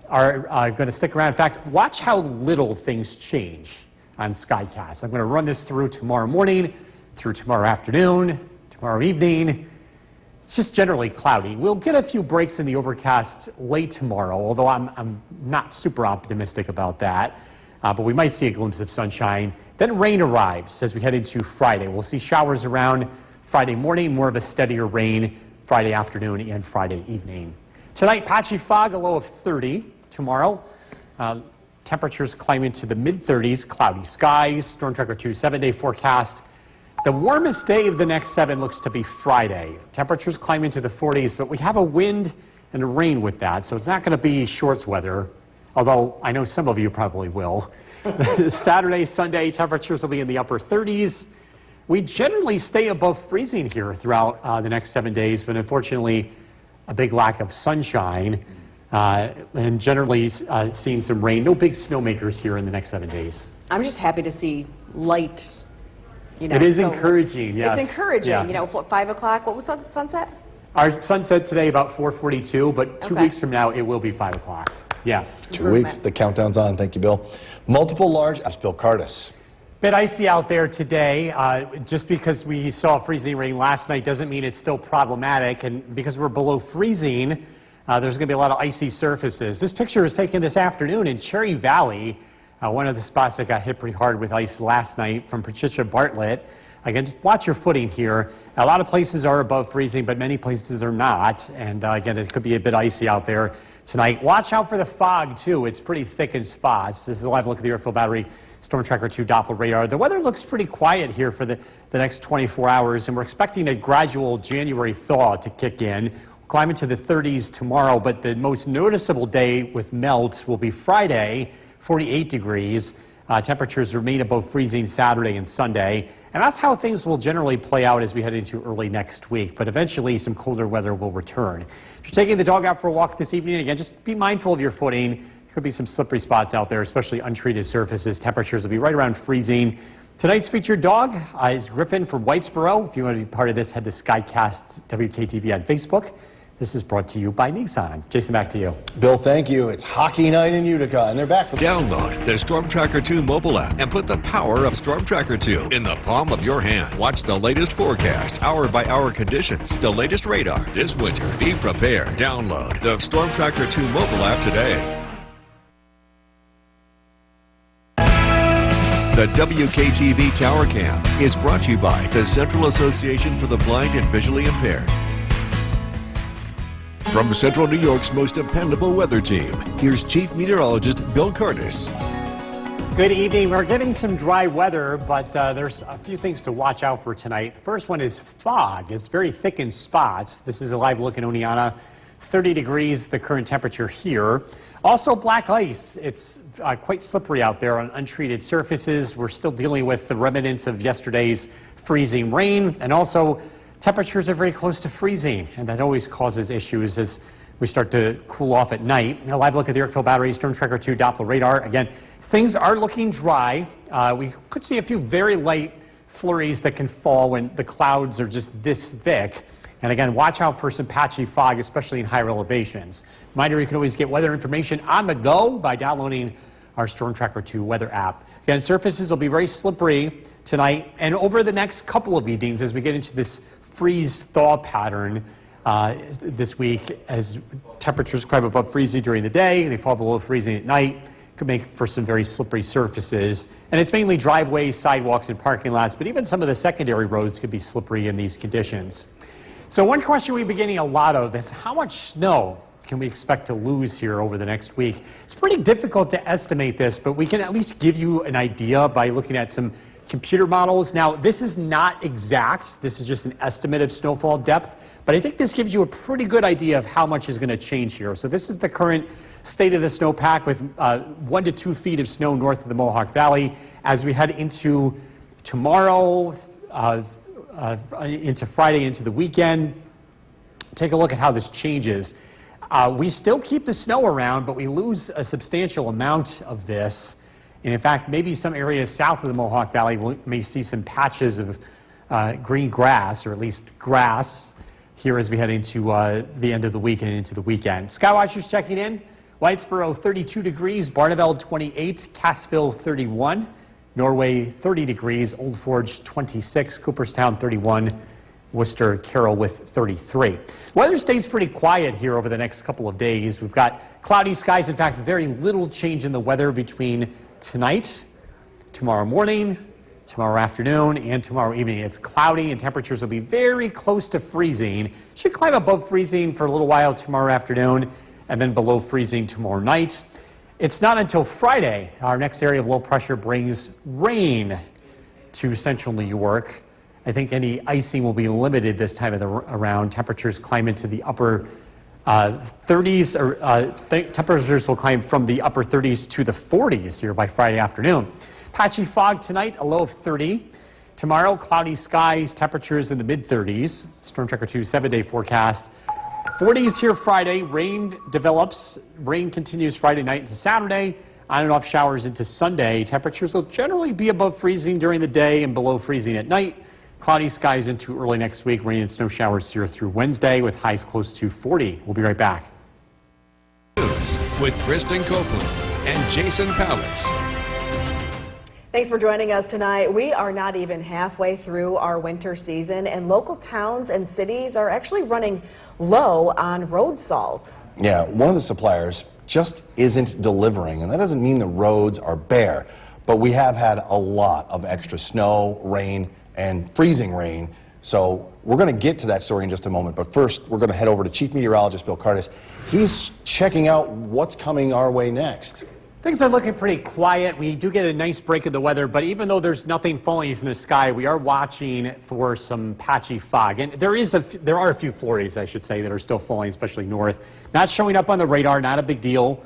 are going to stick around. In fact, watch how little things change on Skycast. I'm going to run this through tomorrow morning, through tomorrow afternoon, tomorrow evening. It's just generally cloudy. We'll get a few breaks in the overcast late tomorrow, although I'm not super optimistic about that. But we might see a glimpse of sunshine. Then rain arrives as we head into Friday. We'll see showers around Friday morning, more of a steadier rain Friday afternoon and Friday evening. Tonight, patchy fog, a low of 30. Tomorrow, temperatures climb into the mid-30s, cloudy skies. Storm Tracker 2 7-day forecast. The warmest day of the next 7 looks to be Friday. Temperatures climb into the 40s, but we have a wind and a rain with that, so it's not going to be shorts weather, although I know some of you probably will. Saturday, Sunday, temperatures will be in the upper 30s. We generally stay above freezing here throughout the next 7 days, but unfortunately, a big lack of sunshine and generally seeing some rain. No big snowmakers here in the next 7 days.
I'm just happy to see light. You know,
it is encouraging, yes.
It's encouraging.
Yeah.
You know, 5 o'clock, what was the sunset?
Our sunset today about 4:42, but 2
Okay.
weeks from now it will be 5 o'clock. Yes.
2 weeks. The countdown's on. Thank you, Bill. Multiple large. That's Bill Cardis.
Bit icy out there today. Just because we saw freezing rain last night doesn't mean it's still problematic. And because we're below freezing, there's going to be a lot of icy surfaces. This picture was taken this afternoon in Cherry Valley, one of the spots that got hit pretty hard with ice last night, from Patricia Bartlett. Again, just watch your footing here. A lot of places are above freezing, but many places are not. And again, it could be a bit icy out there tonight. Watch out for the fog, too. It's pretty thick in spots. This is a live look at the Airfield Battery Storm Tracker 2 Doppler radar. The weather looks pretty quiet here for the next 24 hours, and we're expecting a gradual January thaw to kick in. We'll climb into the 30s tomorrow, but the most noticeable day with melt will be Friday, 48 degrees. Temperatures remain above freezing Saturday and Sunday. And that's how things will generally play out as we head into early next week. But eventually, some colder weather will return. If you're taking the dog out for a walk this evening, again, just be mindful of your footing. There could be some slippery spots out there, especially untreated surfaces. Temperatures will be right around freezing. Tonight's featured dog is Griffin from Whitesboro. If you want to be part of this, head to Skycast WKTV on Facebook. This is brought to you by Nissan. Jason, back to you.
Bill, thank you. It's hockey night in Utica, and they're back for
Download the Storm Tracker 2 mobile app and put the power of Storm Tracker 2 in the palm of your hand. Watch the latest forecast, hour-by-hour conditions, the latest radar this winter. Be prepared. Download the Storm Tracker 2 mobile app today. The WKTV Tower Cam is brought to you by the Central Association for the Blind and Visually Impaired. From Central New York's most dependable weather team, here's Chief Meteorologist Bill Cardis.
Good evening. We're getting some dry weather, but there's a few things to watch out for tonight. The first one is fog. It's very thick in spots. This is a live look in Oneonta. 30 degrees, the current temperature here. Also black ice. It's quite slippery out there on untreated surfaces. We're still dealing with the remnants of yesterday's freezing rain, and also temperatures are very close to freezing, and that always causes issues as we start to cool off at night. A live look at the Airfield Battery Storm Tracker 2 Doppler radar. Again, things are looking dry. We could see a few very light flurries that can fall when the clouds are just this thick. And again, watch out for some patchy fog, especially in higher elevations. Reminder, you can always get weather information on the go by downloading our Storm Tracker 2 weather app. Again, surfaces will be very slippery tonight and over the next couple of evenings as we get into this freeze-thaw pattern this week. As temperatures climb above freezing during the day, they fall below freezing at night. Could make for some very slippery surfaces. And it's mainly driveways, sidewalks, and parking lots, but even some of the secondary roads could be slippery in these conditions. So one question we've been getting a lot of is how much snow can we expect to lose here over the next week? It's pretty difficult to estimate this, but we can at least give you an idea by looking at some computer models. Now, this is not exact. This is just an estimate of snowfall depth, but I think this gives you a pretty good idea of how much is going to change here. So this is the current state of the snowpack with 1 to 2 feet of snow north of the Mohawk Valley. As we head into tomorrow, into Friday, into the weekend, take a look at how this changes. We still keep the snow around, but we lose a substantial amount of this. And in fact, maybe some areas south of the Mohawk Valley may see some patches of green grass, or at least grass, here as we head into the end of the week and into the weekend. Skywatchers checking in. Whitesboro 32 degrees, Barneveld 28, Cassville 31, Norway 30 degrees, Old Forge 26, Cooperstown 31, Worcester, Carroll with 33. Weather stays pretty quiet here over the next couple of days. We've got cloudy skies. In fact, very little change in the weather between tonight, tomorrow morning, tomorrow afternoon, and tomorrow evening. It's cloudy and temperatures will be very close to freezing. Should climb above freezing for a little while tomorrow afternoon and then below freezing tomorrow night. It's not until Friday our next area of low pressure brings rain to central New York. I think any icing will be limited this time of the around. Temperatures climb into the upper 30s, or temperatures will climb from the upper 30s to the 40s here by Friday afternoon. Patchy fog tonight, a low of 30. Tomorrow, cloudy skies, temperatures in the mid-30s. Storm Tracker 2 7-day forecast. 40s here Friday. Rain develops. Rain continues Friday night into Saturday. On and off showers into Sunday. Temperatures will generally be above freezing during the day and below freezing at night. Cloudy skies into early next week. Rain and snow showers here through Wednesday with highs close to 40. We'll be right back.
News with Kristen Copeland and Jason Palace.
Thanks for joining us tonight. We are not even halfway through our winter season, and local towns and cities are actually running low on road salt.
Yeah, one of the suppliers just isn't delivering, and that doesn't mean the roads are bare, but we have had a lot of extra snow, rain, and freezing rain. So we're going to get to that story in just a moment, but first we're going to head over to Chief Meteorologist Bill Curtis. He's checking out what's coming our way next.
Things are looking pretty quiet. We do get a nice break of the weather, but even though there's nothing falling from the sky, we are watching for some patchy fog. And there are a few flurries, I should say, that are still falling, especially north. Not showing up on the radar, not a big deal.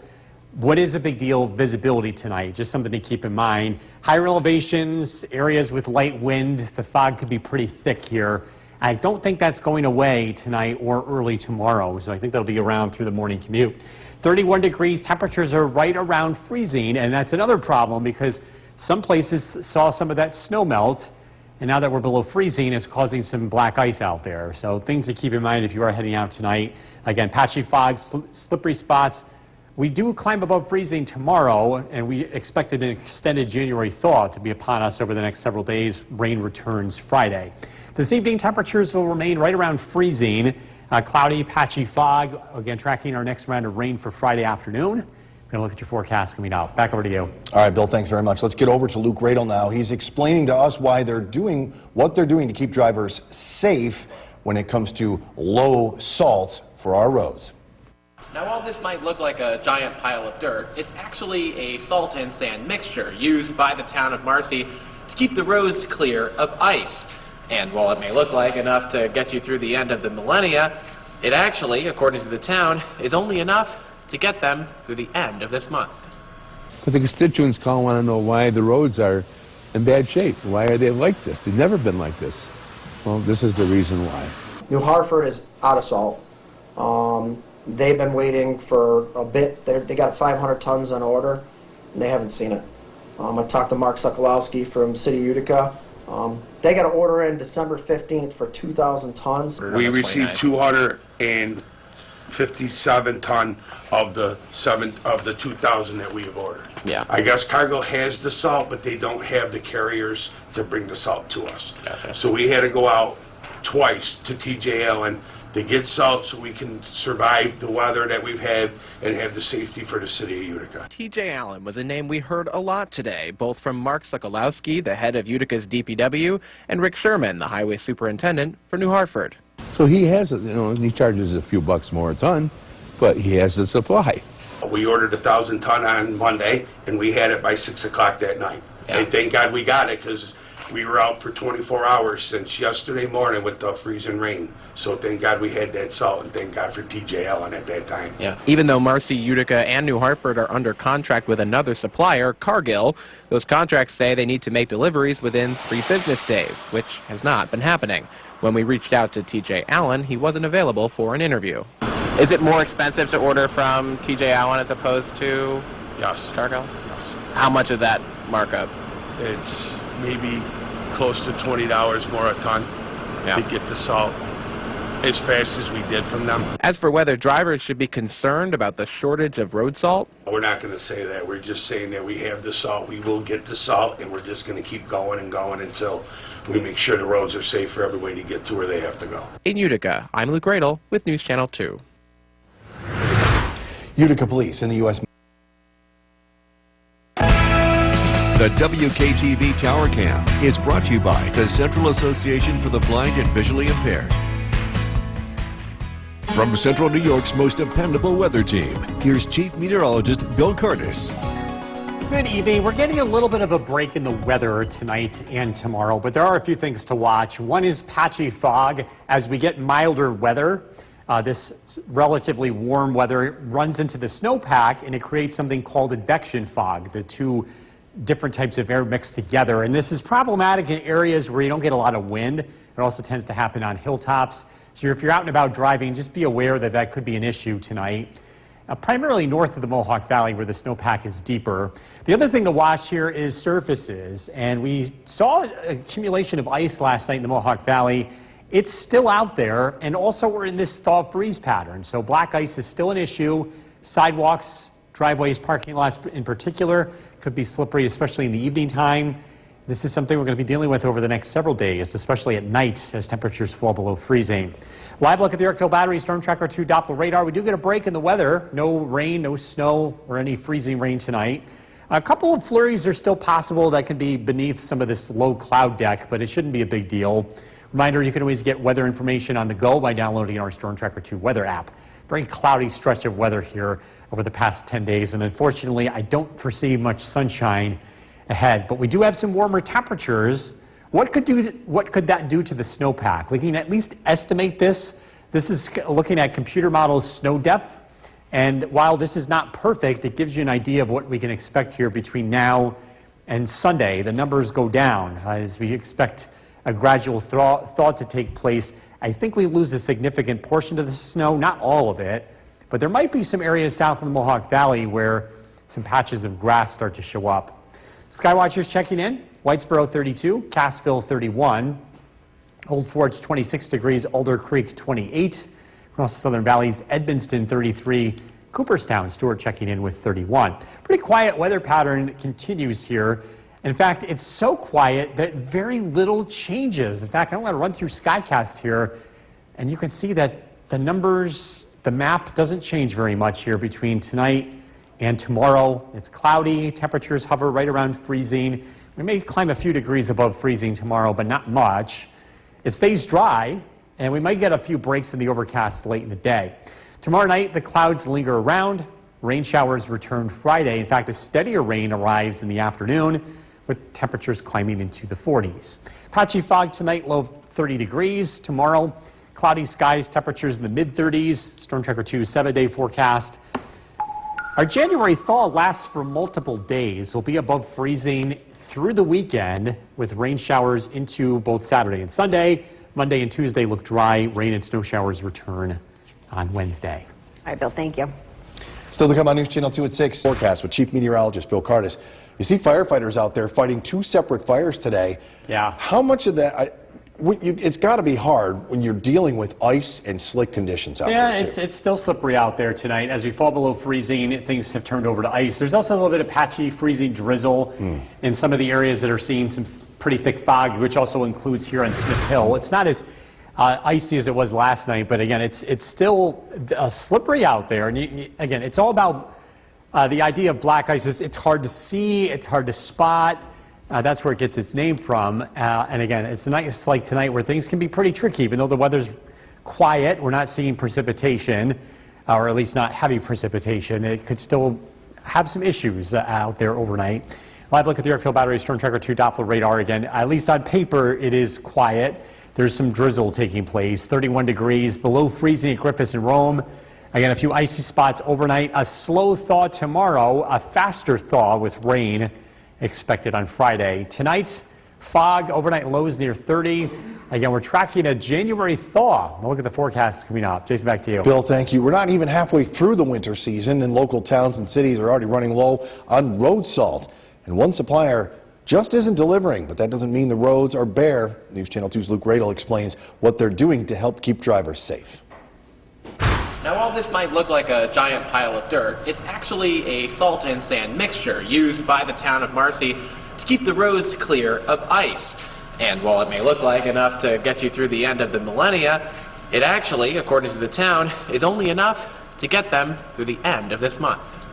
What is a big deal? Visibility tonight, just something to keep in mind. Higher elevations, areas with light wind, the fog could be pretty thick here. I don't think that's going away tonight or early tomorrow, so I think that'll be around through the morning commute. 31 degrees, temperatures are right around freezing, and that's another problem because some places saw some of that snow melt, and now that we're below freezing, it's causing some black ice out there. So things to keep in mind if you are heading out tonight. Again, patchy fog, slippery spots. We do climb above freezing tomorrow, and we expected an extended January thaw to be upon us over the next several days. Rain returns Friday. This evening, temperatures will remain right around freezing. Cloudy, patchy fog. Again, tracking our next round of rain for Friday afternoon. We're going to look at your forecast coming out. Back over to you.
All right, Bill, thanks very much. Let's get over to Luke Radel now. He's explaining to us why they're doing what they're doing to keep drivers safe when it comes to low salt for our roads.
Now, while this might look like a giant pile of dirt, it's actually a salt and sand mixture used by the town of Marcy to keep the roads clear of ice. And while it may look like enough to get you through the end of the millennia, it actually, according to the town, is only enough to get them through the end of this month.
Because the constituents call and want to know why the roads are in bad shape. Why are they like this? They've never been like this. Well, this is the reason why.
New Hartford is out of salt. They've been waiting for a bit. They got 500 tons on order, and they haven't seen it. I talked to Mark Sokolowski from City Utica. They got an order in December 15th for 2,000 tons.
We received 257 ton of the 2,000 that we have ordered.
Yeah.
I guess Cargill has the salt, but they don't have the carriers to bring the salt to us.
Gotcha.
So we had to go out twice to TJ Allen to get salt so we can survive the weather that we've had and have the safety for the city of Utica.
TJ Allen was a name we heard a lot today, both from Mark Sokolowski, the head of Utica's DPW, and Rick Sherman, the highway superintendent for New Hartford.
So he has, he charges a few bucks more a ton, but he has the supply.
We ordered 1,000 ton on Monday, and we had it by 6 o'clock that night.
Yeah.
And thank God we got it, because we were out for 24 hours since yesterday morning with the freezing rain. So thank God we had that salt, and thank God for TJ Allen at that time.
Yeah. Even though Marcy, Utica, and New Hartford are under contract with another supplier, Cargill, those contracts say they need to make deliveries within 3 business days, which has not been happening. When we reached out to TJ Allen, he wasn't available for an interview. Is it more expensive to order from TJ Allen as opposed to
Yes.
Cargill?
Yes.
How much is that markup?
It's maybe close to $20 more a ton to get the salt as fast as we did from them.
As for whether drivers should be concerned about the shortage of road salt,
We're not going to say that. We're just saying that we have the salt. We will get the salt, and we're just going to keep going and going until we make sure the roads are safe for everybody to get to where they have to go.
in Utica, I'm Luke Radel with News Channel 2.
Utica Police in the U.S.
The WKTV Tower Cam is brought to you by the Central Association for the Blind and Visually Impaired. From Central New York's most dependable weather team, here's Chief Meteorologist Bill Curtis.
Good evening. We're getting a little bit of a break in the weather tonight and tomorrow, but there are a few things to watch. One is patchy fog. As we get milder weather, this relatively warm weather runs into the snowpack, and it creates something called advection fog, the two different types of air mixed together. And this is problematic in areas where you don't get a lot of wind. It also tends to happen on hilltops. So if you're out and about driving, just be aware that that could be an issue tonight. primarily north of the Mohawk Valley where the snowpack is deeper. The other thing to watch here is surfaces, and we saw an accumulation of ice last night in the Mohawk Valley. It's still out there, and also we're in this thaw-freeze pattern, so black ice is still an issue. Sidewalks, driveways, parking lots in particular could be slippery, especially in the evening time. This is something we're going to be dealing with over the next several days, especially at night as temperatures fall below freezing. Live look at the Yorkville Battery Storm Tracker 2 Doppler radar. We do get a break in the weather. No rain, no snow, or any freezing rain tonight. A couple of flurries are still possible that can be beneath some of this low cloud deck, but it shouldn't be a big deal. Reminder, you can always get weather information on the go by downloading our Storm Tracker 2 weather app. Very cloudy stretch of weather here over the past 10 days, and unfortunately, I don't foresee much sunshine ahead, but we do have some warmer temperatures. What could that do to the snowpack? We can at least estimate this. This is looking at computer models snow depth, and while this is not perfect, it gives you an idea of what we can expect here between now and Sunday. The numbers go down as we expect a gradual thaw to take place. I think we lose a significant portion of the snow, not all of it, but there might be some areas south of the Mohawk Valley where some patches of grass start to show up. Skywatchers checking in. Whitesboro 32, Cassville 31, Old Forge 26 degrees, Alder Creek 28, across the Southern Valleys, Edmonston 33, Cooperstown, Stewart checking in with 31. Pretty quiet weather pattern continues here. In fact, it's so quiet that very little changes. In fact, I'm going to run through Skycast here, and you can see that the numbers, the map doesn't change very much here between tonight and tomorrow. It's cloudy, temperatures hover right around freezing. We may climb a few degrees above freezing tomorrow, but not much. It stays dry, and we might get a few breaks in the overcast late in the day. Tomorrow night, the clouds linger around. Rain showers return Friday. In fact, a steadier rain arrives in the afternoon, with temperatures climbing into the 40s. Patchy fog tonight, low of 30 degrees. Tomorrow, cloudy skies, temperatures in the mid-30s. Storm Tracker 2 7-day forecast. Our January thaw lasts for multiple days. We'll be above freezing through the weekend with rain showers into both Saturday and Sunday. Monday and Tuesday look dry. Rain and snow showers return on Wednesday.
All right, Bill, thank you.
Still to come on News Channel 2 at 6. Forecast with Chief Meteorologist Bill Cardis. You see firefighters out there fighting two separate fires today.
Yeah.
How much of that... it's got to be hard when you're dealing with ice and slick conditions out there.
Yeah, it's still slippery out there tonight. As we fall below freezing, things have turned over to ice. There's also a little bit of patchy, freezing drizzle in some of the areas that are seeing some pretty thick fog, which also includes here on Smith Hill. It's not as icy as it was last night, but again, it's still slippery out there. And again, it's all about the idea of black ice. It's hard to see, it's hard to spot. That's where it gets its name from. And again, it's nights like tonight where things can be pretty tricky. Even though the weather's quiet, we're not seeing precipitation, or at least not heavy precipitation. It could still have some issues out there overnight. Live look at the Yorkville Battery Storm Tracker 2 Doppler radar again. At least on paper, it is quiet. There's some drizzle taking place. 31 degrees, below freezing at Griffiths and Rome. Again, a few icy spots overnight. A slow thaw tomorrow, a faster thaw with rain expected on Friday. Tonight's fog, overnight lows near 30. Again, we're tracking a January thaw. We'll look at the forecast coming up. Jason, back to you.
Bill, thank you. We're not even halfway through the winter season, and local towns and cities are already running low on road salt. And one supplier just isn't delivering, but that doesn't mean the roads are bare. News Channel 2's Luke Radel explains what they're doing to help keep drivers safe.
Now, while this might look like a giant pile of dirt, it's actually a salt and sand mixture used by the town of Marcy to keep the roads clear of ice. And while it may look like enough to get you through the end of the millennia, it actually, according to the town, is only enough to get them through the end of this month.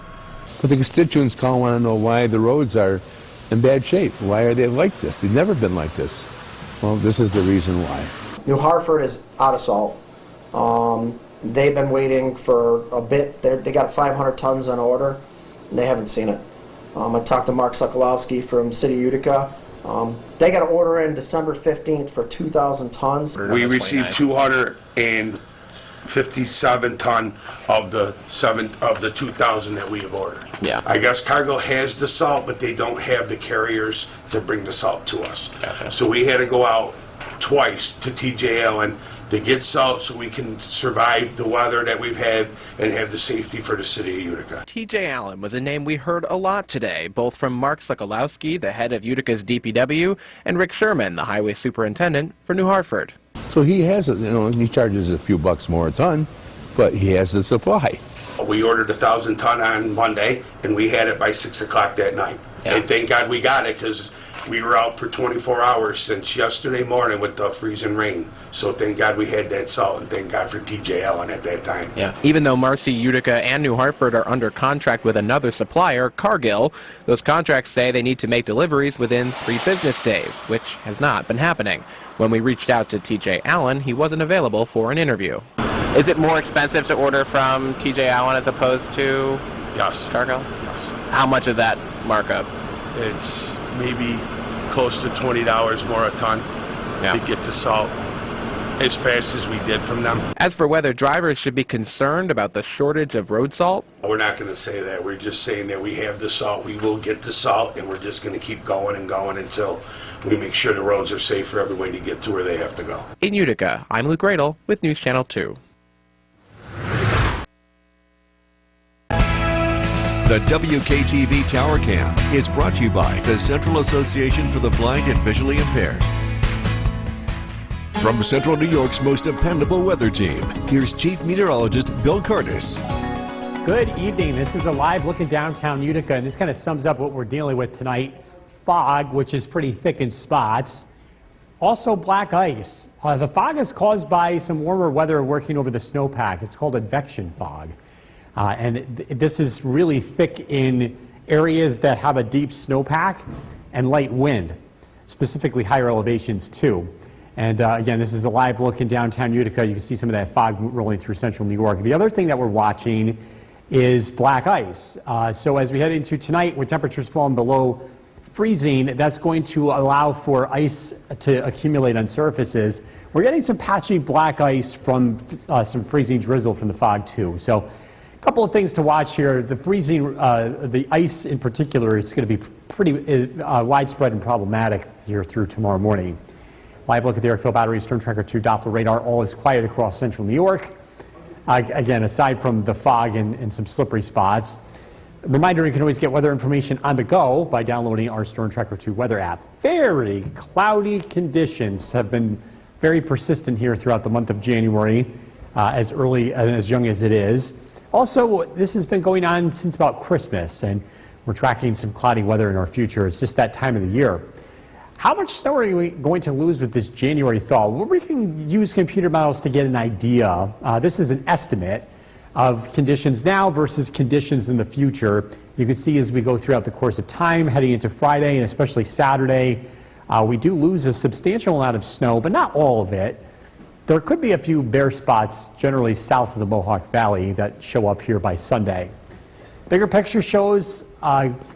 But the constituents call want to know why the roads are in bad shape. Why are they like this? They've never been like this. Well, this is the reason why.
New Hartford is out of salt. They've been waiting for a bit. They got 500 tons on order, and they haven't seen it. I talked to Mark Sokolowski from City Utica. They got an order in December 15th for 2,000 tons.
We received 257 ton of the 2,000 that we have ordered.
Yeah.
I guess Cargill has the salt, but they don't have the carriers to bring the salt to us.
Gotcha.
So we had to go out twice to TJ Allen to get salt so we can survive the weather that we've had and have the safety for the city of Utica.
TJ Allen was a name we heard a lot today, both from Mark Sokolowski, the head of Utica's DPW, and Rick Sherman, the highway superintendent for New Hartford.
So he has it, he charges a few bucks more a ton, but he has the supply.
We ordered 1,000 ton on Monday, and we had it by 6 o'clock that night.
Yeah.
And thank God we got it, because we were out for 24 hours since yesterday morning with the freezing rain. So thank God we had that salt, and thank God for TJ Allen at that time.
Yeah. Even though Marcy, Utica, and New Hartford are under contract with another supplier, Cargill, those contracts say they need to make deliveries within 3 business days, which has not been happening. When we reached out to TJ Allen, he wasn't available for an interview. Is it more expensive to order from TJ Allen as opposed to
Yes.
Cargill?
Yes.
How much of that markup?
It's maybe close to $20 more a ton to get the salt as fast as we did from them.
As for whether drivers should be concerned about the shortage of road salt,
We're not going to say that. We're just saying that we have the salt. We will get the salt, and we're just going to keep going and going until we make sure the roads are safe for everybody to get to where they have to go.
in Utica, I'm Luke Radel with News Channel 2.
The WKTV Tower Cam is brought to you by the Central Association for the Blind and Visually Impaired. From Central New York's most dependable weather team, here's Chief Meteorologist Bill Curtis.
Good evening. This is a live look at downtown Utica, and this kind of sums up what we're dealing with tonight. Fog, which is pretty thick in spots. Also black ice. The fog is caused by some warmer weather working over the snowpack. It's called advection fog. This is really thick in areas that have a deep snowpack and light wind, specifically higher elevations too. And again, this is a live look in downtown Utica. You can see some of that fog rolling through central New York. The other thing that we're watching is black ice. So as we head into tonight, with temperatures falling below freezing, that's going to allow for ice to accumulate on surfaces. We're getting some patchy black ice from some freezing drizzle from the fog too. So a couple of things to watch here. The freezing, the ice in particular, is going to be pretty widespread and problematic here through tomorrow morning. Live look at the Erickville Battery Storm Tracker 2 Doppler radar. All is quiet across central New York. Again, aside from the fog and some slippery spots. Reminder, you can always get weather information on the go by downloading our Storm Tracker 2 weather app. Very cloudy conditions have been very persistent here throughout the month of January, as early and as young as it is. Also, this has been going on since about Christmas, and we're tracking some cloudy weather in our future. It's just that time of the year. How much snow are we going to lose with this January thaw? Well, we can use computer models to get an idea. This is an estimate of conditions now versus conditions in the future. You can see as we go throughout the course of time, heading into Friday and especially Saturday, we do lose a substantial amount of snow, but not all of it. There could be a few bare spots generally south of the Mohawk Valley that show up here by Sunday. Bigger picture shows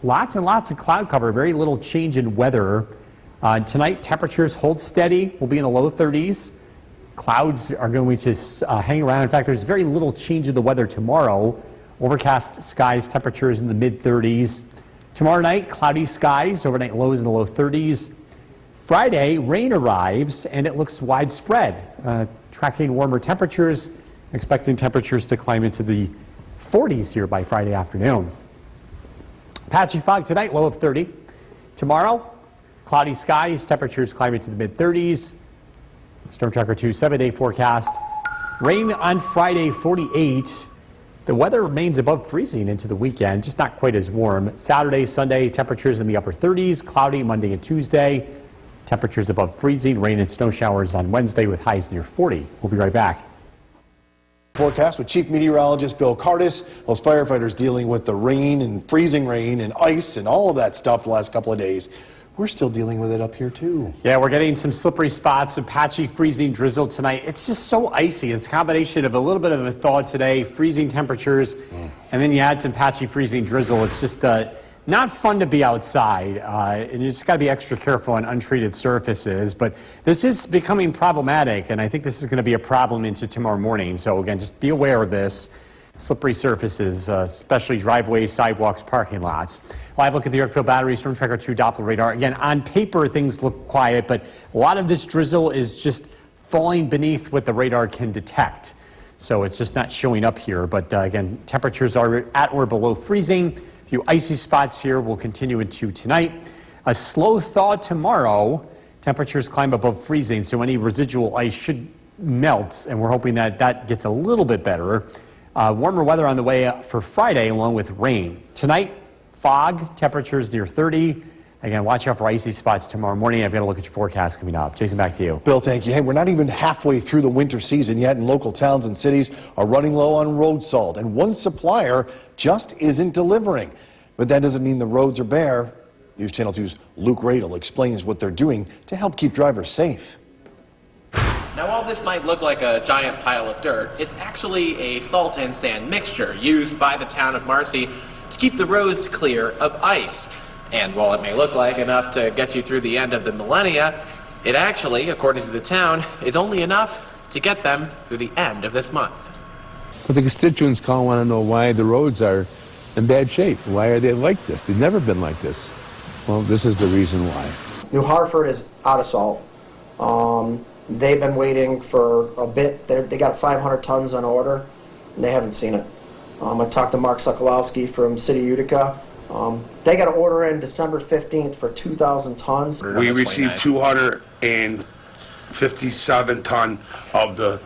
lots and lots of cloud cover, very little change in weather. Tonight, temperatures hold steady. We'll be in the low 30s. Clouds are going to hang around. In fact, there's very little change in the weather tomorrow. Overcast skies, temperatures in the mid-30s. Tomorrow night, cloudy skies, overnight lows in the low 30s. Friday, rain arrives, and it looks widespread. Tracking warmer temperatures, expecting temperatures to climb into the 40s here by Friday afternoon. Patchy fog tonight, low of 30. Tomorrow, cloudy skies, temperatures climbing to the mid-30s. Storm Tracker 2 7-day forecast. Rain on Friday, 48. The weather remains above freezing into the weekend, just not quite as warm. Saturday, Sunday, temperatures in the upper 30s. Cloudy Monday and Tuesday. Temperatures above freezing. Rain and snow showers on Wednesday with highs near 40. We'll be right back.
Forecast with Chief Meteorologist Bill Curtis. Those firefighters dealing with the rain and freezing rain and ice and all of that stuff the last couple of days. We're still dealing with it up here too.
Yeah, we're getting some slippery spots, some patchy freezing drizzle tonight. It's just so icy. It's a combination of a little bit of a thaw today, freezing temperatures, and then you add some patchy freezing drizzle. It's just not fun to be outside, and you just got to be extra careful on untreated surfaces. But this is becoming problematic, and I think this is going to be a problem into tomorrow morning. So again, just be aware of this. Slippery surfaces, especially driveways, sidewalks, parking lots. Live look at the Erickville Battery Storm Tracker 2 Doppler radar. Again, on paper, things look quiet, but a lot of this drizzle is just falling beneath what the radar can detect. So it's just not showing up here. But again, temperatures are at or below freezing. A few icy spots here will continue into tonight. A slow thaw tomorrow. Temperatures climb above freezing, so any residual ice should melt, and we're hoping that that gets a little bit better. Warmer weather on the way for Friday, along with rain. Tonight, fog, temperatures near 30. Again, watch out for icy spots tomorrow morning. I've got to look at your forecast coming up. Jason, back to you.
Bill, thank you. Hey, we're not even halfway through the winter season yet, and local towns and cities are running low on road salt, and one supplier just isn't delivering. But that doesn't mean the roads are bare. News Channel 2's Luke Radel explains what they're doing to help keep drivers safe.
Now, while this might look like a giant pile of dirt, it's actually a salt and sand mixture used by the town of Marcy to keep the roads clear of ice. And while it may look like enough to get you through the end of the millennia, it actually, according to the town, is only enough to get them through the end of this month.
But the constituents call and want to know why the roads are in bad shape. Why are they like this? They've never been like this. Well, this is the reason why.
New Hartford is out of salt. They've been waiting for a bit. They got 500 tons on order, and they haven't seen it. I talked to Mark Sokolowski from City Utica. They got an order in December 15th for 2,000 tons.
We received 257 ton of the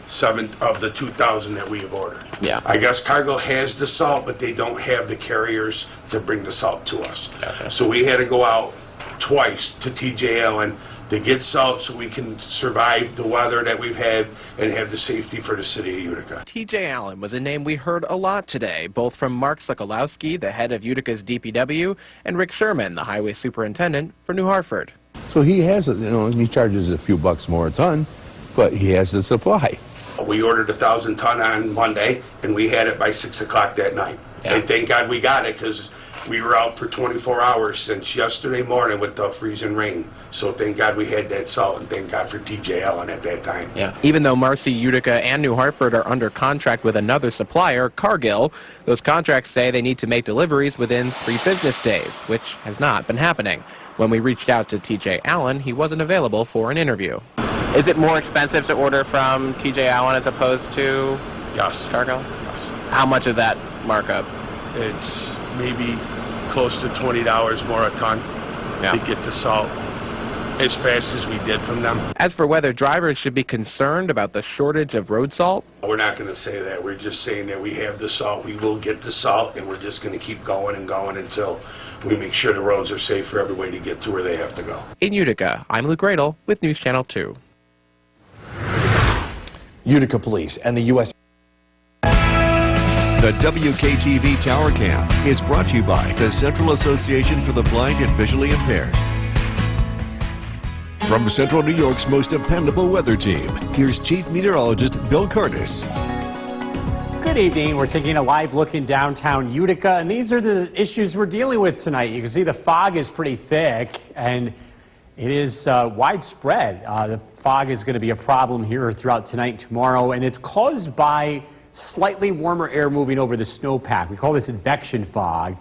2,000 that we have ordered.
Yeah.
I guess Cargill has the salt, but they don't have the carriers to bring the salt to us.
Gotcha.
So we had to go out twice to TJ Allen to get salt so we can survive the weather that we've had and have the safety for the city of Utica.
TJ Allen was a name we heard a lot today, both from Mark Sokolowski, the head of Utica's DPW, and Rick Sherman, the highway superintendent for New Hartford.
So he has, he charges a few bucks more a ton, but he has the supply.
We ordered 1,000 ton on Monday, and we had it by 6 o'clock that night.
Yeah.
And thank God we got it, because we were out for 24 hours since yesterday morning with the freezing rain. So thank God we had that salt, and thank God for TJ Allen at that time.
Yeah. Even though Marcy, Utica, and New Hartford are under contract with another supplier, Cargill, those contracts say they need to make deliveries within 3 business days, which has not been happening. When we reached out to TJ Allen, he wasn't available for an interview. Is it more expensive to order from TJ Allen as opposed to
Yes.
Cargill?
Yes.
How much of that markup?
It's maybe close to $20 more a ton to get the salt as fast as we did from them.
As for whether drivers should be concerned about the shortage of road salt,
We're not going to say that. We're just saying that we have the salt. We will get the salt, and we're just going to keep going and going until we make sure the roads are safe for everybody to get to where they have to go.
in Utica, I'm Luke Radel with News Channel 2.
Utica Police and the U.S.
The WKTV Tower Cam is brought to you by the Central Association for the Blind and Visually Impaired. From Central New York's most dependable weather team, here's Chief Meteorologist Bill Curtis.
Good evening. We're taking a live look in downtown Utica, and these are the issues we're dealing with tonight. You can see the fog is pretty thick, and it is widespread. The fog is going to be a problem here throughout tonight and tomorrow, and it's caused by slightly warmer air moving over the snowpack. We call this advection fog,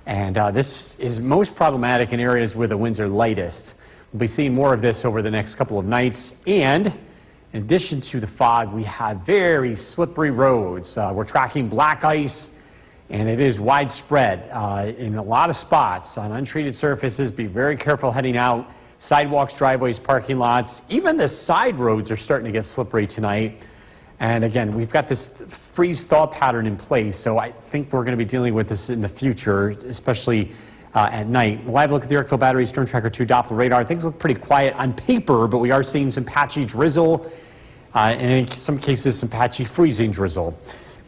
and this is most problematic in areas where the winds are lightest. We'll be seeing more of this over the next couple of nights, and in addition to the fog, we have very slippery roads. We're tracking black ice, and it is widespread in a lot of spots on untreated surfaces. Be very careful heading out. Sidewalks, driveways, parking lots, even the side roads are starting to get slippery tonight. And again, we've got this freeze-thaw pattern in place, so I think we're going to be dealing with this in the future, especially at night. Live look at the Yorkville Battery Storm Tracker 2 Doppler radar. Things look pretty quiet on paper, but we are seeing some patchy drizzle, and in some cases, some patchy freezing drizzle.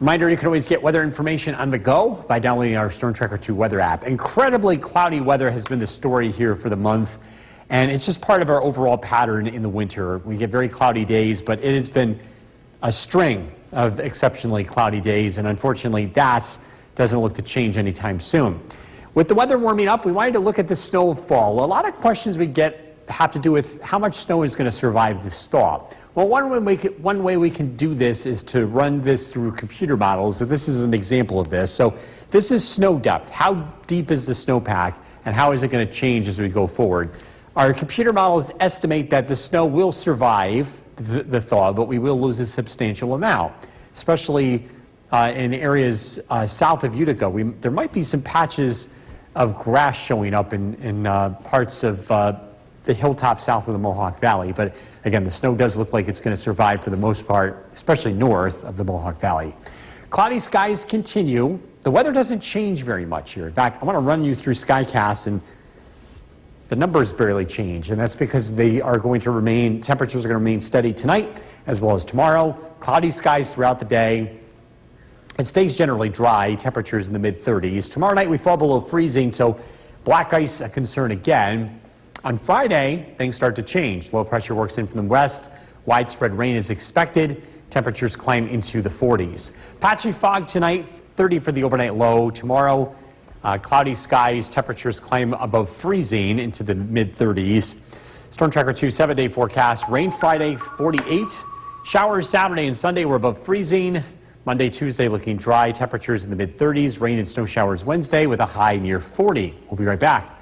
Reminder, you can always get weather information on the go by downloading our Storm Tracker 2 weather app. Incredibly cloudy weather has been the story here for the month, and it's just part of our overall pattern in the winter. We get very cloudy days, but it has been a string of exceptionally cloudy days, and unfortunately that doesn't look to change anytime soon. With the weather warming up, we wanted to look at the snowfall. A lot of questions we get have to do with how much snow is going to survive this thaw. Well, one way we can do this is to run this through computer models. So this is an example of this. So this is snow depth. How deep is the snowpack, and how is it going to change as we go forward? Our computer models estimate that the snow will survive the thaw, but we will lose a substantial amount, especially in areas south of Utica. There might be some patches of grass showing up in parts of the hilltop south of the Mohawk Valley. But again, the snow does look like it's going to survive for the most part, especially north of the Mohawk Valley. Cloudy skies continue. The weather doesn't change very much here. In fact, I want to run you through SkyCast, and the numbers barely change, and that's because they are going to remain, temperatures are going to remain steady tonight as well as tomorrow. Cloudy skies throughout the day. It stays generally dry, temperatures in the mid-30s. Tomorrow night we fall below freezing, so black ice a concern again. On Friday, things start to change. Low pressure works in from the west. Widespread rain is expected. Temperatures climb into the 40s. Patchy fog tonight, 30 for the overnight low. Tomorrow, cloudy skies, temperatures climb above freezing into the mid-30s. Storm Tracker 2 7-day forecast. Rain Friday, 48. Showers Saturday and Sunday were above freezing. Monday, Tuesday looking dry. Temperatures in the mid-30s. Rain and snow showers Wednesday with a high near 40. We'll be right back.